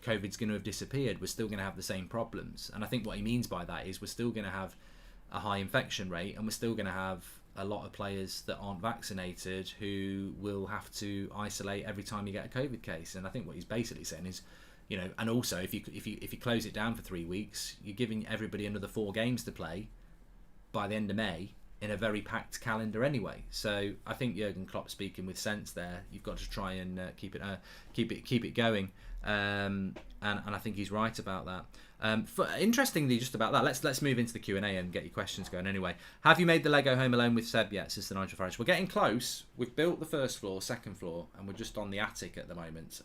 A: COVID's going to have disappeared. We're still going to have the same problems. And I think what he means by that is we're still going to have a high infection rate, and we're still going to have a lot of players that aren't vaccinated who will have to isolate every time you get a COVID case. And I think what he's basically saying is, and also if you close it down for 3 weeks, you're giving everybody another 4 games to play by the end of May in a very packed calendar anyway. So I think Jurgen Klopp speaking with sense there. You've got to try and keep it going, and I think he's right about that. Interestingly, just about that, let's move into the Q&A and get your questions going anyway. Have you made the Lego Home Alone with Seb yet, says the Nigel Farage? We're getting close. We've built the first floor, second floor, and we're just on the attic at the moment.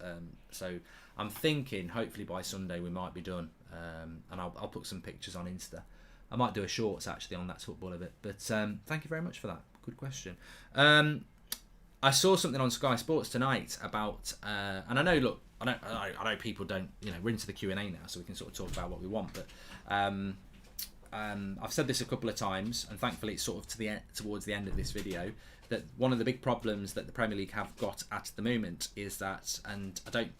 A: So I'm thinking hopefully by Sunday we might be done, and I'll put some pictures on Insta. I might do a shorts actually on that football a bit, but thank you very much for that. Good question. I saw something on Sky Sports tonight about, and I know, look, I know people don't, we're into the Q&A now, so we can sort of talk about what we want. But I've said this a couple of times, and thankfully it's sort of towards the end of this video, that one of the big problems that the Premier League have got at the moment is that, and I don't,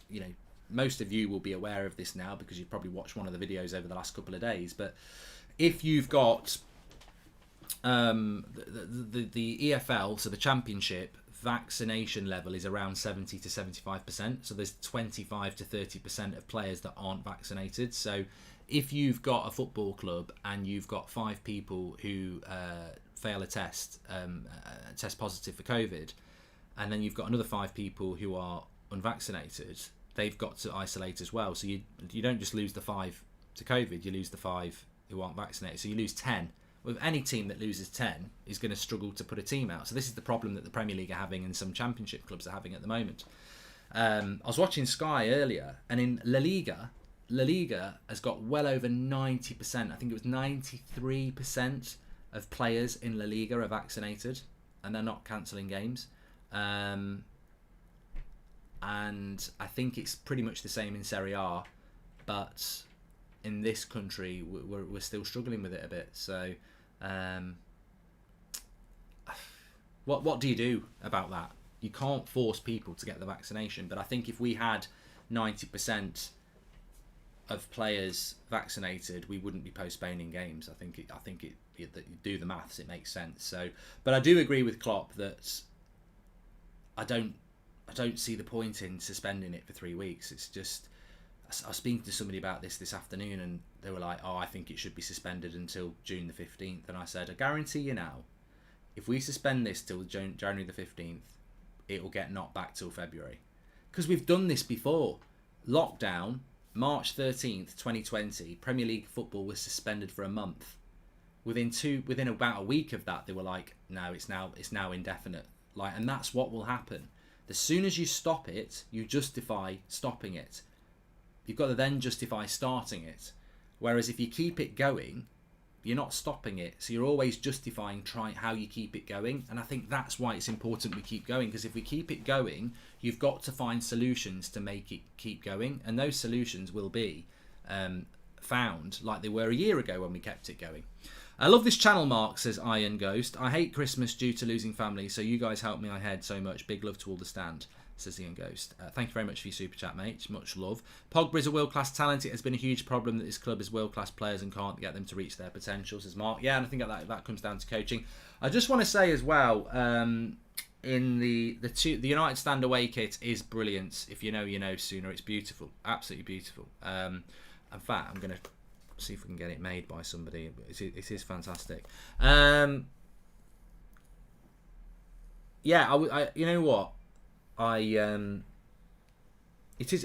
A: most of you will be aware of this now because you've probably watched one of the videos over the last couple of days. But if you've got the EFL, so the Championship, vaccination level is around 70 to 75%. So there's 25 to 30% of players that aren't vaccinated. So if you've got a football club and you've got 5 people who fail a test positive for COVID, and then you've got another 5 people who are unvaccinated, they've got to isolate as well. So you don't just lose the 5 to COVID, you lose the 5 who aren't vaccinated. So you lose 10. With any team that loses 10 is going to struggle to put a team out. So this is the problem that the Premier League are having and some Championship clubs are having at the moment. I was watching Sky earlier, and in La Liga has got well over 90%. I think it was 93% of players in La Liga are vaccinated, and they're not cancelling games. And I think it's pretty much the same in Serie A, but in this country we're still struggling with it a bit. So what do you do about that? You can't force people to get the vaccination, but I think if we had 90% of players vaccinated, we wouldn't be postponing games. I think you do the maths, it makes sense. So, but I do agree with Klopp that I don't see the point in suspending it for 3 weeks. It's just, I was speaking to somebody about this afternoon, and they were like, "Oh, I think it should be suspended until June the 15th." And I said, "I guarantee you now, if we suspend this till January the 15th, it will get knocked back till February, because we've done this before. Lockdown, March 13th, 2020, Premier League football was suspended for a month. Within about a week of that, they were like, "No, it's now indefinite." Like, and that's what will happen. As soon as you stop it, you justify stopping it. You've got to then justify starting it. Whereas if you keep it going, you're not stopping it. So you're always justifying how you keep it going. And I think that's why it's important we keep going. Because if we keep it going, you've got to find solutions to make it keep going. And those solutions will be found like they were a year ago when we kept it going. I love this channel, Mark, says Iron Ghost. I hate Christmas due to losing family, so you guys help me ahead so much. Big love to all the stand, says Ian Ghost. Thank you very much for your super chat, mate. Much love. Pogba is a world-class talent. It has been a huge problem that this club is world-class players and can't get them to reach their potential, says Mark. Yeah, and I think that comes down to coaching. I just want to say as well, in the United Stand away kit is brilliant. If you know, you know, Sooner. It's beautiful. Absolutely beautiful. In fact, I'm going to see if we can get it made by somebody. It is fantastic. Yeah, I you know what, it is.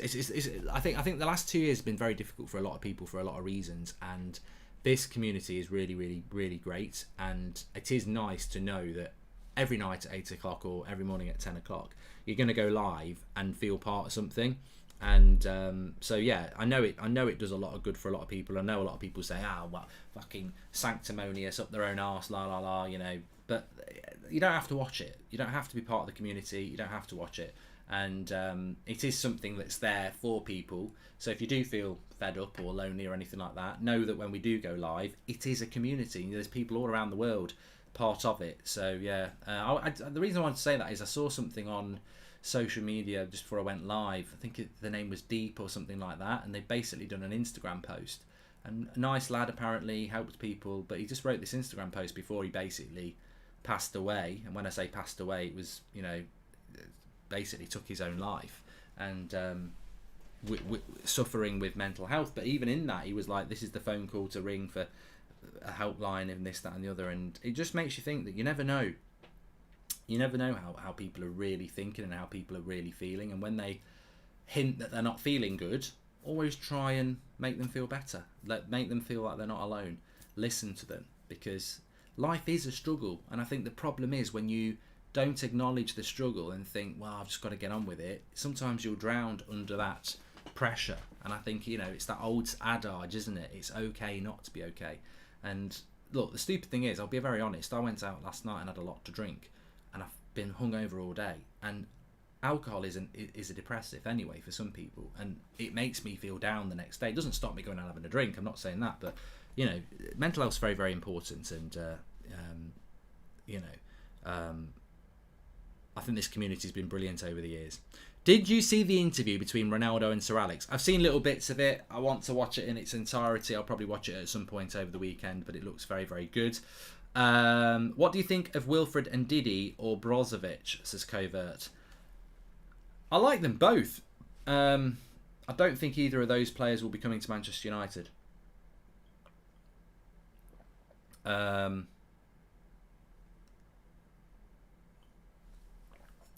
A: I think the last 2 years have been very difficult for a lot of people for a lot of reasons, and this community is really, really, really great. And it is nice to know that every night at 8 o'clock or every morning at 10 o'clock, you're going to go live and feel part of something. And so yeah, I know it does a lot of good for a lot of people. I know a lot of people say, well, fucking sanctimonious up their own arse, la la la, you know. But you don't have to watch it. You don't have to be part of the community. You don't have to watch it. And it is something that's there for people. So if you do feel fed up or lonely or anything like that, know that when we do go live, it is a community. There's people all around the world part of it. So yeah, the reason I wanted to say that is I saw something on social media just before I went live. I think the name was Deep or something like that, and they've basically done an Instagram post. And a nice lad apparently helped people, but he just wrote this Instagram post before he basically passed away. And when I say passed away, it was, you know, basically took his own life, and suffering with mental health. But even in that, he was like, this is the phone call to ring for a helpline and this, that and the other. And it just makes you think that you never know how people are really thinking and how people are really feeling. And when they hint that they're not feeling good, always try and make them feel better. Make them feel like they're not alone. Listen to them, because life is a struggle. And I think the problem is when you don't acknowledge the struggle and think, well, I've just got to get on with it, sometimes you're drowned under that pressure. And I think, you know, it's that old adage, isn't it? It's okay not to be okay. And look, the stupid thing is, I'll be very honest, I went out last night and had a lot to drink, and I've been hungover all day, and alcohol is a depressive anyway for some people, and it makes me feel down the next day. It doesn't stop me going out having a drink, I'm not saying that, but you know, mental health is very, very important. And I think this community's been brilliant over the years. Did you see the interview between Ronaldo and Sir Alex? I've seen little bits of it. I want to watch it in its entirety. I'll probably watch it at some point over the weekend, but it looks very, very good. What do you think of Wilfred and Didi or Brozovic, says Covert? I like them both. I don't think either of those players will be coming to Manchester United.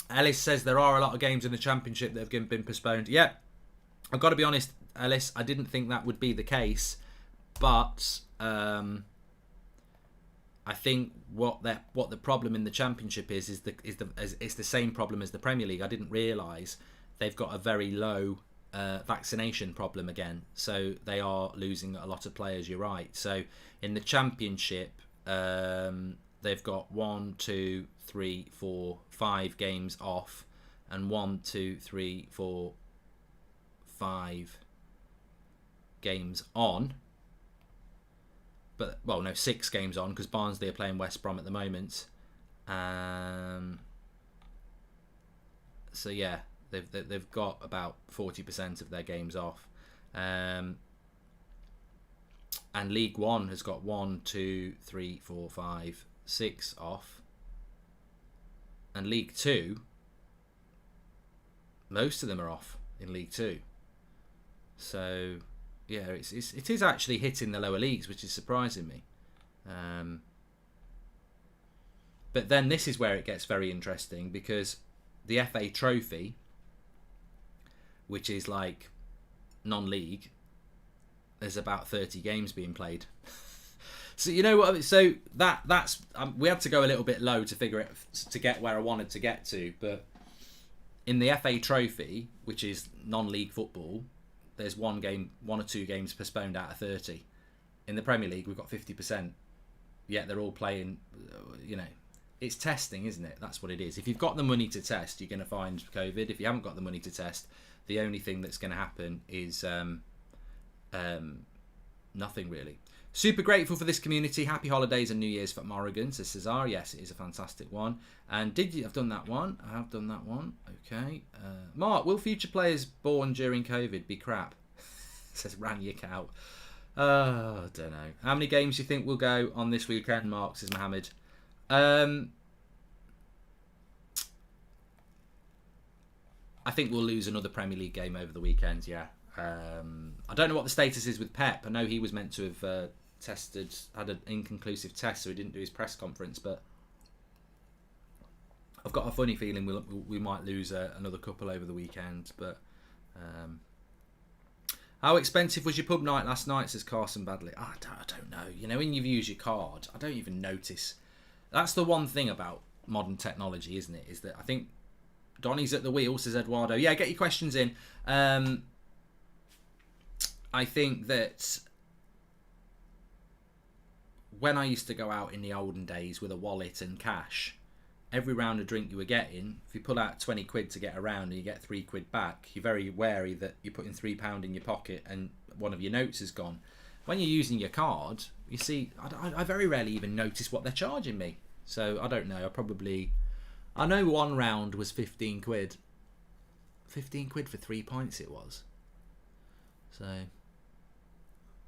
A: Ellis says there are a lot of games in the Championship that have been postponed. Yeah, I've got to be honest, Ellis, I didn't think that would be the case, but I think what the problem in the Championship is the same problem as the Premier League. I didn't realise they've got a very low vaccination problem again, so they are losing a lot of players. You're right. So in the Championship, they've got 1, 2, 3, 4, 5 games off, and 1, 2, 3, 4, 5 games on. But well, no, 6 games on because Barnsley are playing West Brom at the moment. So yeah, they've got about 40% of their games off. And League One has got 1, 2, 3, 4, 5, 6 off. And League Two, most of them are off in League Two. So yeah, it is actually hitting the lower leagues, which is surprising me. But then this is where it gets very interesting, because the FA Trophy, which is like non-league, there's about 30 games being played. So you know what? So that's we had to go a little bit low to figure it to get where I wanted to get to. But in the FA Trophy, which is non-league football, there's 1 or 2 games postponed out of 30. In the Premier League, we've got 50%. Yet they're all playing. You know, it's testing, isn't it? That's what it is. If you've got the money to test, you're going to find COVID. If you haven't got the money to test, the only thing that's going to happen is nothing really. Super grateful for this community. Happy holidays and New Year's for Morrigan, says Cesar. Yes, it is a fantastic one. And I've done that one. I have done that one. Okay. Mark, will future players born during COVID be crap? Says Rangnick out. I don't know. How many games do you think will go on this weekend, Mark, says Mohammed? I think we'll lose another Premier League game over the weekend, yeah. I don't know what the status is with Pep. I know he was meant to have had an inconclusive test, so he didn't do his press conference, but I've got a funny feeling we might lose another couple over the weekend. But how expensive was your pub night last night, says Carson Badley? I don't know. You know, when you've used your card, I don't even notice. That's the one thing about modern technology, isn't it? Is that I think Donny's at the wheel, says Eduardo. Yeah, get your questions in. I think that when I used to go out in the olden days with a wallet and cash, every round of drink you were getting, if you pull out 20 quid to get a round and you get 3 quid back, you're very wary that you're putting £3 in your pocket and one of your notes is gone. When you're using your card, you see, I very rarely even notice what they're charging me. So I don't know. I know one round was 15 quid. 15 quid for 3 pints it was. So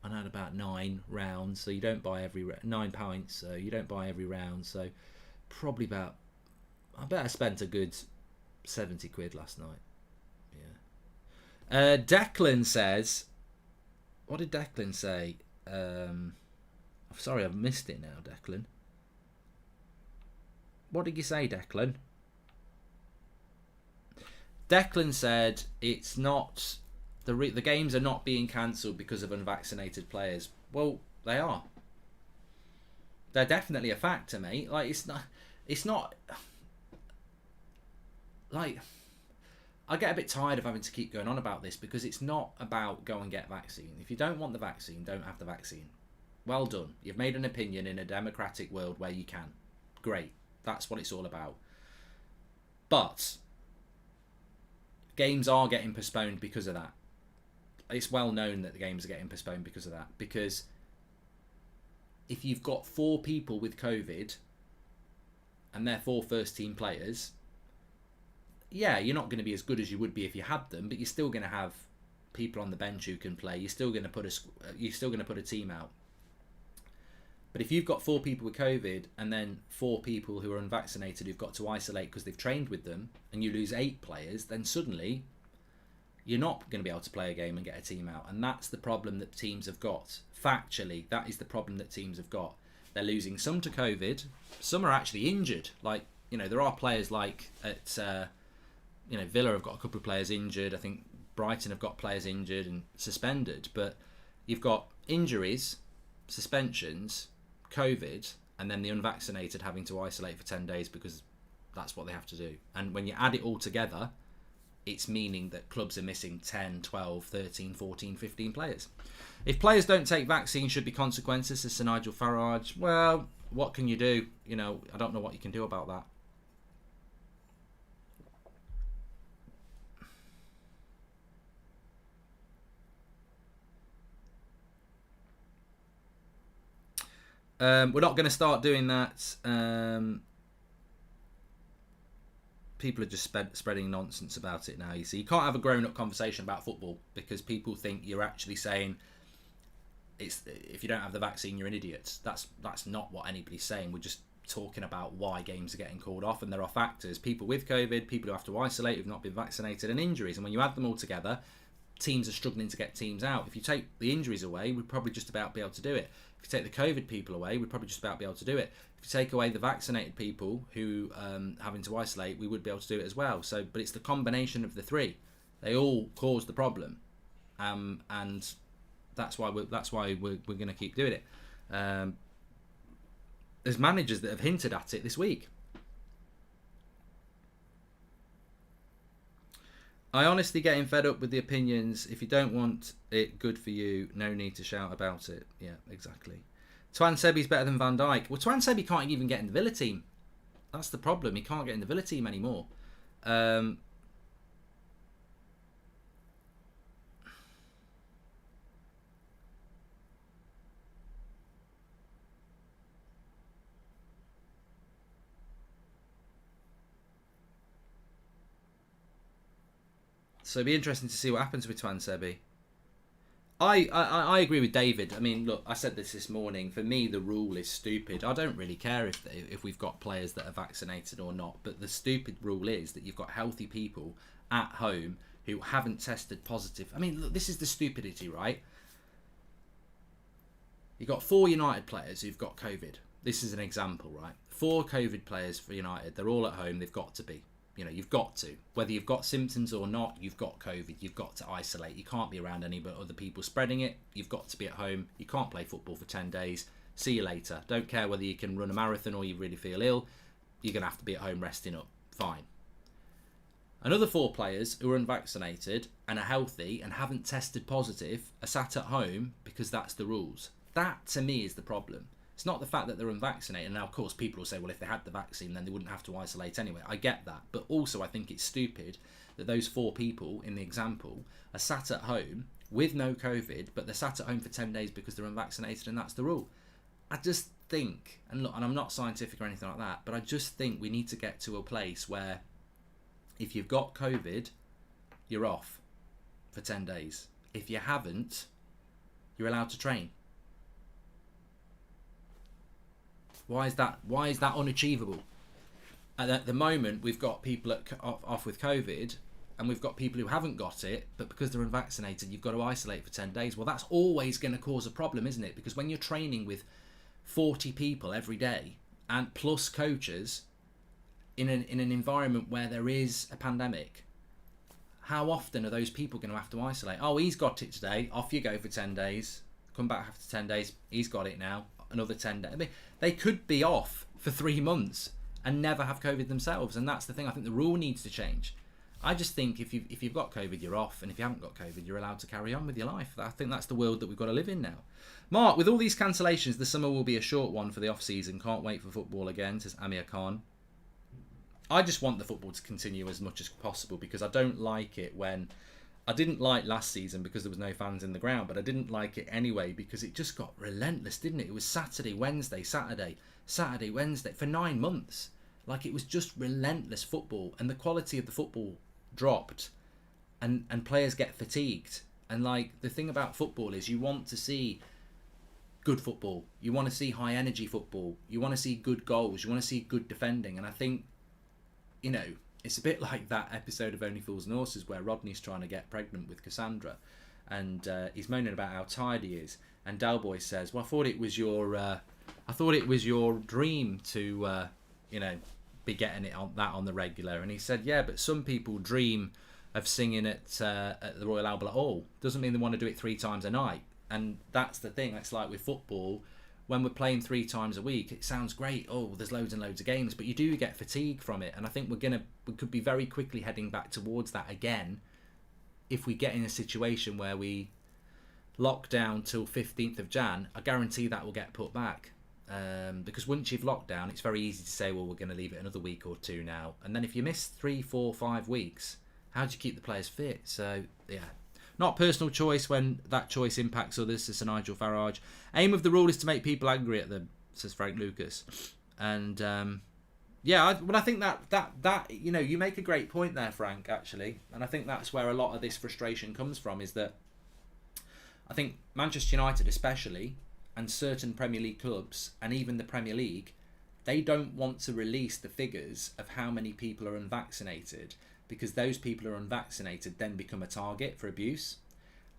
A: I had about 9 rounds, so you don't buy 9 pints, so you don't buy every round. So probably I bet I spent a good 70 quid last night. Yeah. Declan says, what did Declan say? I'm sorry, I've missed it now, Declan. What did you say, Declan? Declan said it's not the games are not being cancelled because of unvaccinated players. Well, they are. They're definitely a factor, mate. Like it's not like I get a bit tired of having to keep going on about this because it's not about go and get vaccine. If you don't want the vaccine, don't have the vaccine. Well done. You've made an opinion in a democratic world where you can. Great. That's what it's all about. But games are getting postponed because of that. It's well known that the games are getting postponed because of that. Because if you've got 4 people with COVID and they're 4 first team players, yeah, you're not going to be as good as you would be if you had them, but you're still going to have people on the bench who can play. You're still going to put a team out. But if you've got 4 people with COVID and then 4 people who are unvaccinated who've got to isolate because they've trained with them, and you lose 8 players, then suddenly you're not going to be able to play a game and get a team out. And that's the problem that teams have got. Factually, that is the problem that teams have got. They're losing some to COVID. Some are actually injured. Like, there are players like at, Villa have got a couple of players injured. I think Brighton have got players injured and suspended. But you've got injuries, suspensions, COVID, and then the unvaccinated having to isolate for 10 days because that's what they have to do. And when you add it all together, it's meaning that clubs are missing 10, 12, 13, 14, 15 players. If players don't take vaccine, should be consequences, says Sir Nigel Farage. Well, what can you do? I don't know what you can do about that. We're not going to start doing that. People are just spreading nonsense about it now. You see, you can't have a grown-up conversation about football because people think you're actually saying if you don't have the vaccine, you're an idiot. That's not what anybody's saying. We're just talking about why games are getting called off, and there are factors: people with COVID, people who have to isolate, who've not been vaccinated, and injuries. And when you add them all together, teams are struggling to get teams out. If you take the injuries away, we'd probably just about be able to do it. If you take the COVID people away, we'd probably just about be able to do it. If you take away the vaccinated people who having to isolate, we would be able to do it as well. So, but it's the combination of the three. They all cause the problem, and that's why we're going to keep doing it. There's managers that have hinted at it this week. I honestly getting fed up with the opinions. If you don't want it good for you, no need to shout about it. Yeah, exactly. Twan Sebi's better than Van Dijk. Well, Twan Sebi can't even get in the Villa team. That's the problem. He can't get in the Villa team anymore. So it'd be interesting to see what happens with Twan Sebi. I agree with David. I mean, look, I said this morning. For me, the rule is stupid. I don't really care if we've got players that are vaccinated or not. But the stupid rule is that you've got healthy people at home who haven't tested positive. I mean, look, this is the stupidity, right? You've got 4 United players who've got COVID. This is an example, right? 4 COVID players for United. They're all at home. They've got to be. You've got to. Whether you've got symptoms or not, you've got COVID. You've got to isolate. You can't be around any but other people spreading it. You've got to be at home. You can't play football for 10 days. See you later. Don't care whether you can run a marathon or you really feel ill. You're going to have to be at home resting up. Fine. Another 4 players who are unvaccinated and are healthy and haven't tested positive are sat at home because that's the rules. That, to me, is the problem. It's not the fact that they're unvaccinated. Now, of course, people will say, well, if they had the vaccine, then they wouldn't have to isolate anyway. I get that. But also, I think it's stupid that those 4 people in the example are sat at home with no COVID, but they're sat at home for 10 days because they're unvaccinated, and that's the rule. I just think, and look, and I'm not scientific or anything like that, but I just think we need to get to a place where if you've got COVID, you're off for 10 days. If you haven't, you're allowed to train. Why is that unachievable? And at the moment, we've got people off with COVID, and we've got people who haven't got it, but because they're unvaccinated, you've got to isolate for 10 days. Well, that's always going to cause a problem, isn't it? Because when you're training with 40 people every day, and plus coaches, in an environment where there is a pandemic, how often are those people going to have to isolate? Oh, he's got it today. Off you go for 10 days. Come back after 10 days. He's got it now. Another 10 days. I mean, they could be off for 3 months and never have COVID themselves, and that's the thing. I think the rule needs to change. I just think if you've got COVID, you're off, and if you haven't got COVID, you're allowed to carry on with your life. I think that's the world that we've got to live in now. Mark, with all these cancellations, the summer will be a short one for the off-season. Can't wait for football again, says Amir Khan. I just want the football to continue as much as possible because I don't like it when... I didn't like last season because there was no fans in the ground, but I didn't like it anyway because it just got relentless, didn't it? It was Saturday, Wednesday, Saturday, Wednesday for 9 months. Like, it was just relentless football, and the quality of the football dropped, and players get fatigued. And like, the thing about football is you want to see good football, you want to see high energy football, you want to see good goals, you want to see good defending. And I think, you know, it's a bit like that episode of Only Fools and Horses where Rodney's trying to get pregnant with Cassandra, and he's moaning about how tired he is, and Dalboy says, well, I thought it was your dream to you know, be getting it on the regular. And he said, yeah, but some people dream of singing at the Royal Albert Hall. Doesn't mean they want to do it 3 times a night. And that's the thing. It's like with football, when we're playing 3 times a week, it sounds great. Oh, there's loads and loads of games, but you do get fatigue from it. And I think we could be very quickly heading back towards that again if we get in a situation where we lock down till 15th of Jan. I guarantee that will get put back. Because once you've locked down, it's very easy to say, well, we're going to leave it another week or 2 now. And then if you miss 3, 4, 5 weeks, how do you keep the players fit? So, yeah. Not personal choice when that choice impacts others, says Sir Nigel Farage. Aim of the rule is to make people angry at them, says Frank Lucas. And, yeah, I think that you know, you make a great point there, Frank, actually. And I think that's where a lot of this frustration comes from, is that I think Manchester United especially, and certain Premier League clubs, and even the Premier League, they don't want to release the figures of how many people are unvaccinated, because those people who are unvaccinated then become a target for abuse,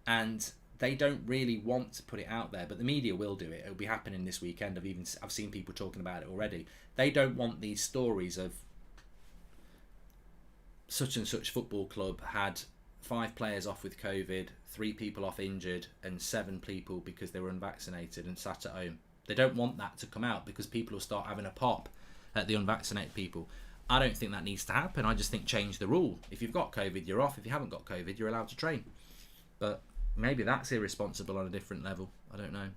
A: and they don't really want to put it out there, but the media will do it. It'll be happening this weekend. I've seen people talking about it already. They don't want these stories of such and such football club had 5 players off with COVID, 3 people off injured, and 7 people because they were unvaccinated and sat at home. They don't want that to come out, because people will start having a pop at the unvaccinated people. I don't think that needs to happen. I just think change the rule. If you've got COVID, you're off. If you haven't got COVID, you're allowed to train. But maybe that's irresponsible on a different level. I don't know.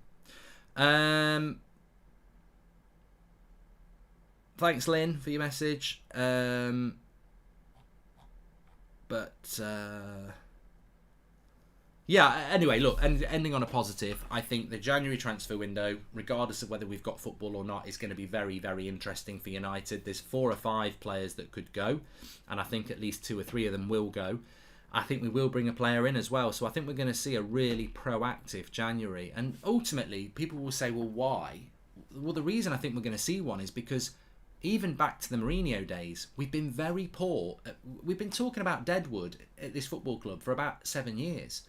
A: Thanks, Lynn, for your message. Yeah, anyway, look, and ending on a positive, I think the January transfer window, regardless of whether we've got football or not, is going to be very, very interesting for United. There's 4 or 5 players that could go, and I think at least 2 or 3 of them will go. I think we will bring a player in as well, so I think we're going to see a really proactive January. And ultimately, people will say, well, why? Well, the reason I think we're going to see one is because even back to the Mourinho days, we've been very poor. We've been talking about Deadwood at this football club for about 7 years.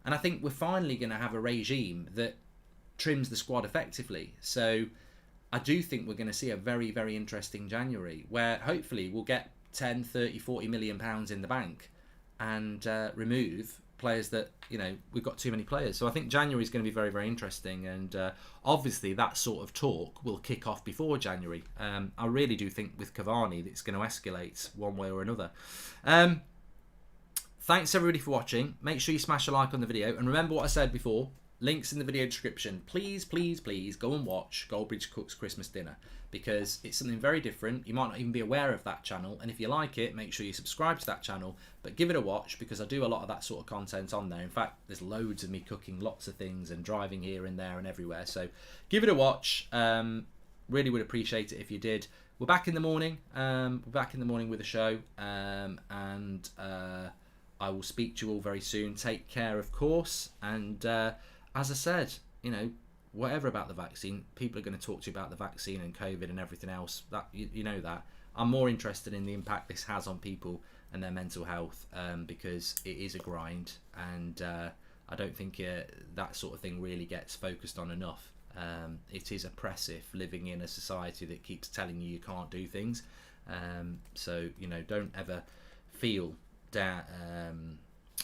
A: And I think we're finally going to have a regime that trims the squad effectively. So I do think we're going to see a very, very interesting January, where hopefully we'll get 10, 30, 40 million pounds in the bank and remove players that, you know, we've got too many players. So I think January is going to be very, very interesting. And obviously that sort of talk will kick off before January. I really do think with Cavani that it's going to escalate one way or another. Thanks everybody for watching. Make sure you smash a like on the video. And remember what I said before. Links in the video description. Please, please, please go and watch Goldbridge Cooks Christmas Dinner, because it's something very different. You might not even be aware of that channel. And if you like it, make sure you subscribe to that channel. But give it a watch, because I do a lot of that sort of content on there. In fact, there's loads of me cooking lots of things and driving here and there and everywhere. So give it a watch. Really would appreciate it if you did. We're back in the morning. We're back in the morning with a show. I will speak to you all very soon. Take care, of course. And as I said, you know, whatever about the vaccine, people are going to talk to you about the vaccine and COVID and everything else. That you know that. I'm more interested in the impact this has on people and their mental health, because it is a grind, and I don't think that sort of thing really gets focused on enough. It is oppressive living in a society that keeps telling you can't do things. So, you know, don't ever feel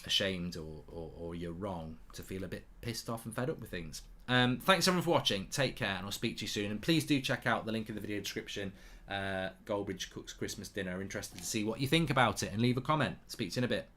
A: ashamed or you're wrong to feel a bit pissed off and fed up with things. Thanks everyone for watching. Take care, and I'll speak to you soon. And please do check out the link in the video description. Goldbridge Cooks Christmas Dinner. Interested to see what you think about it, and leave a comment. Speak to you in a bit.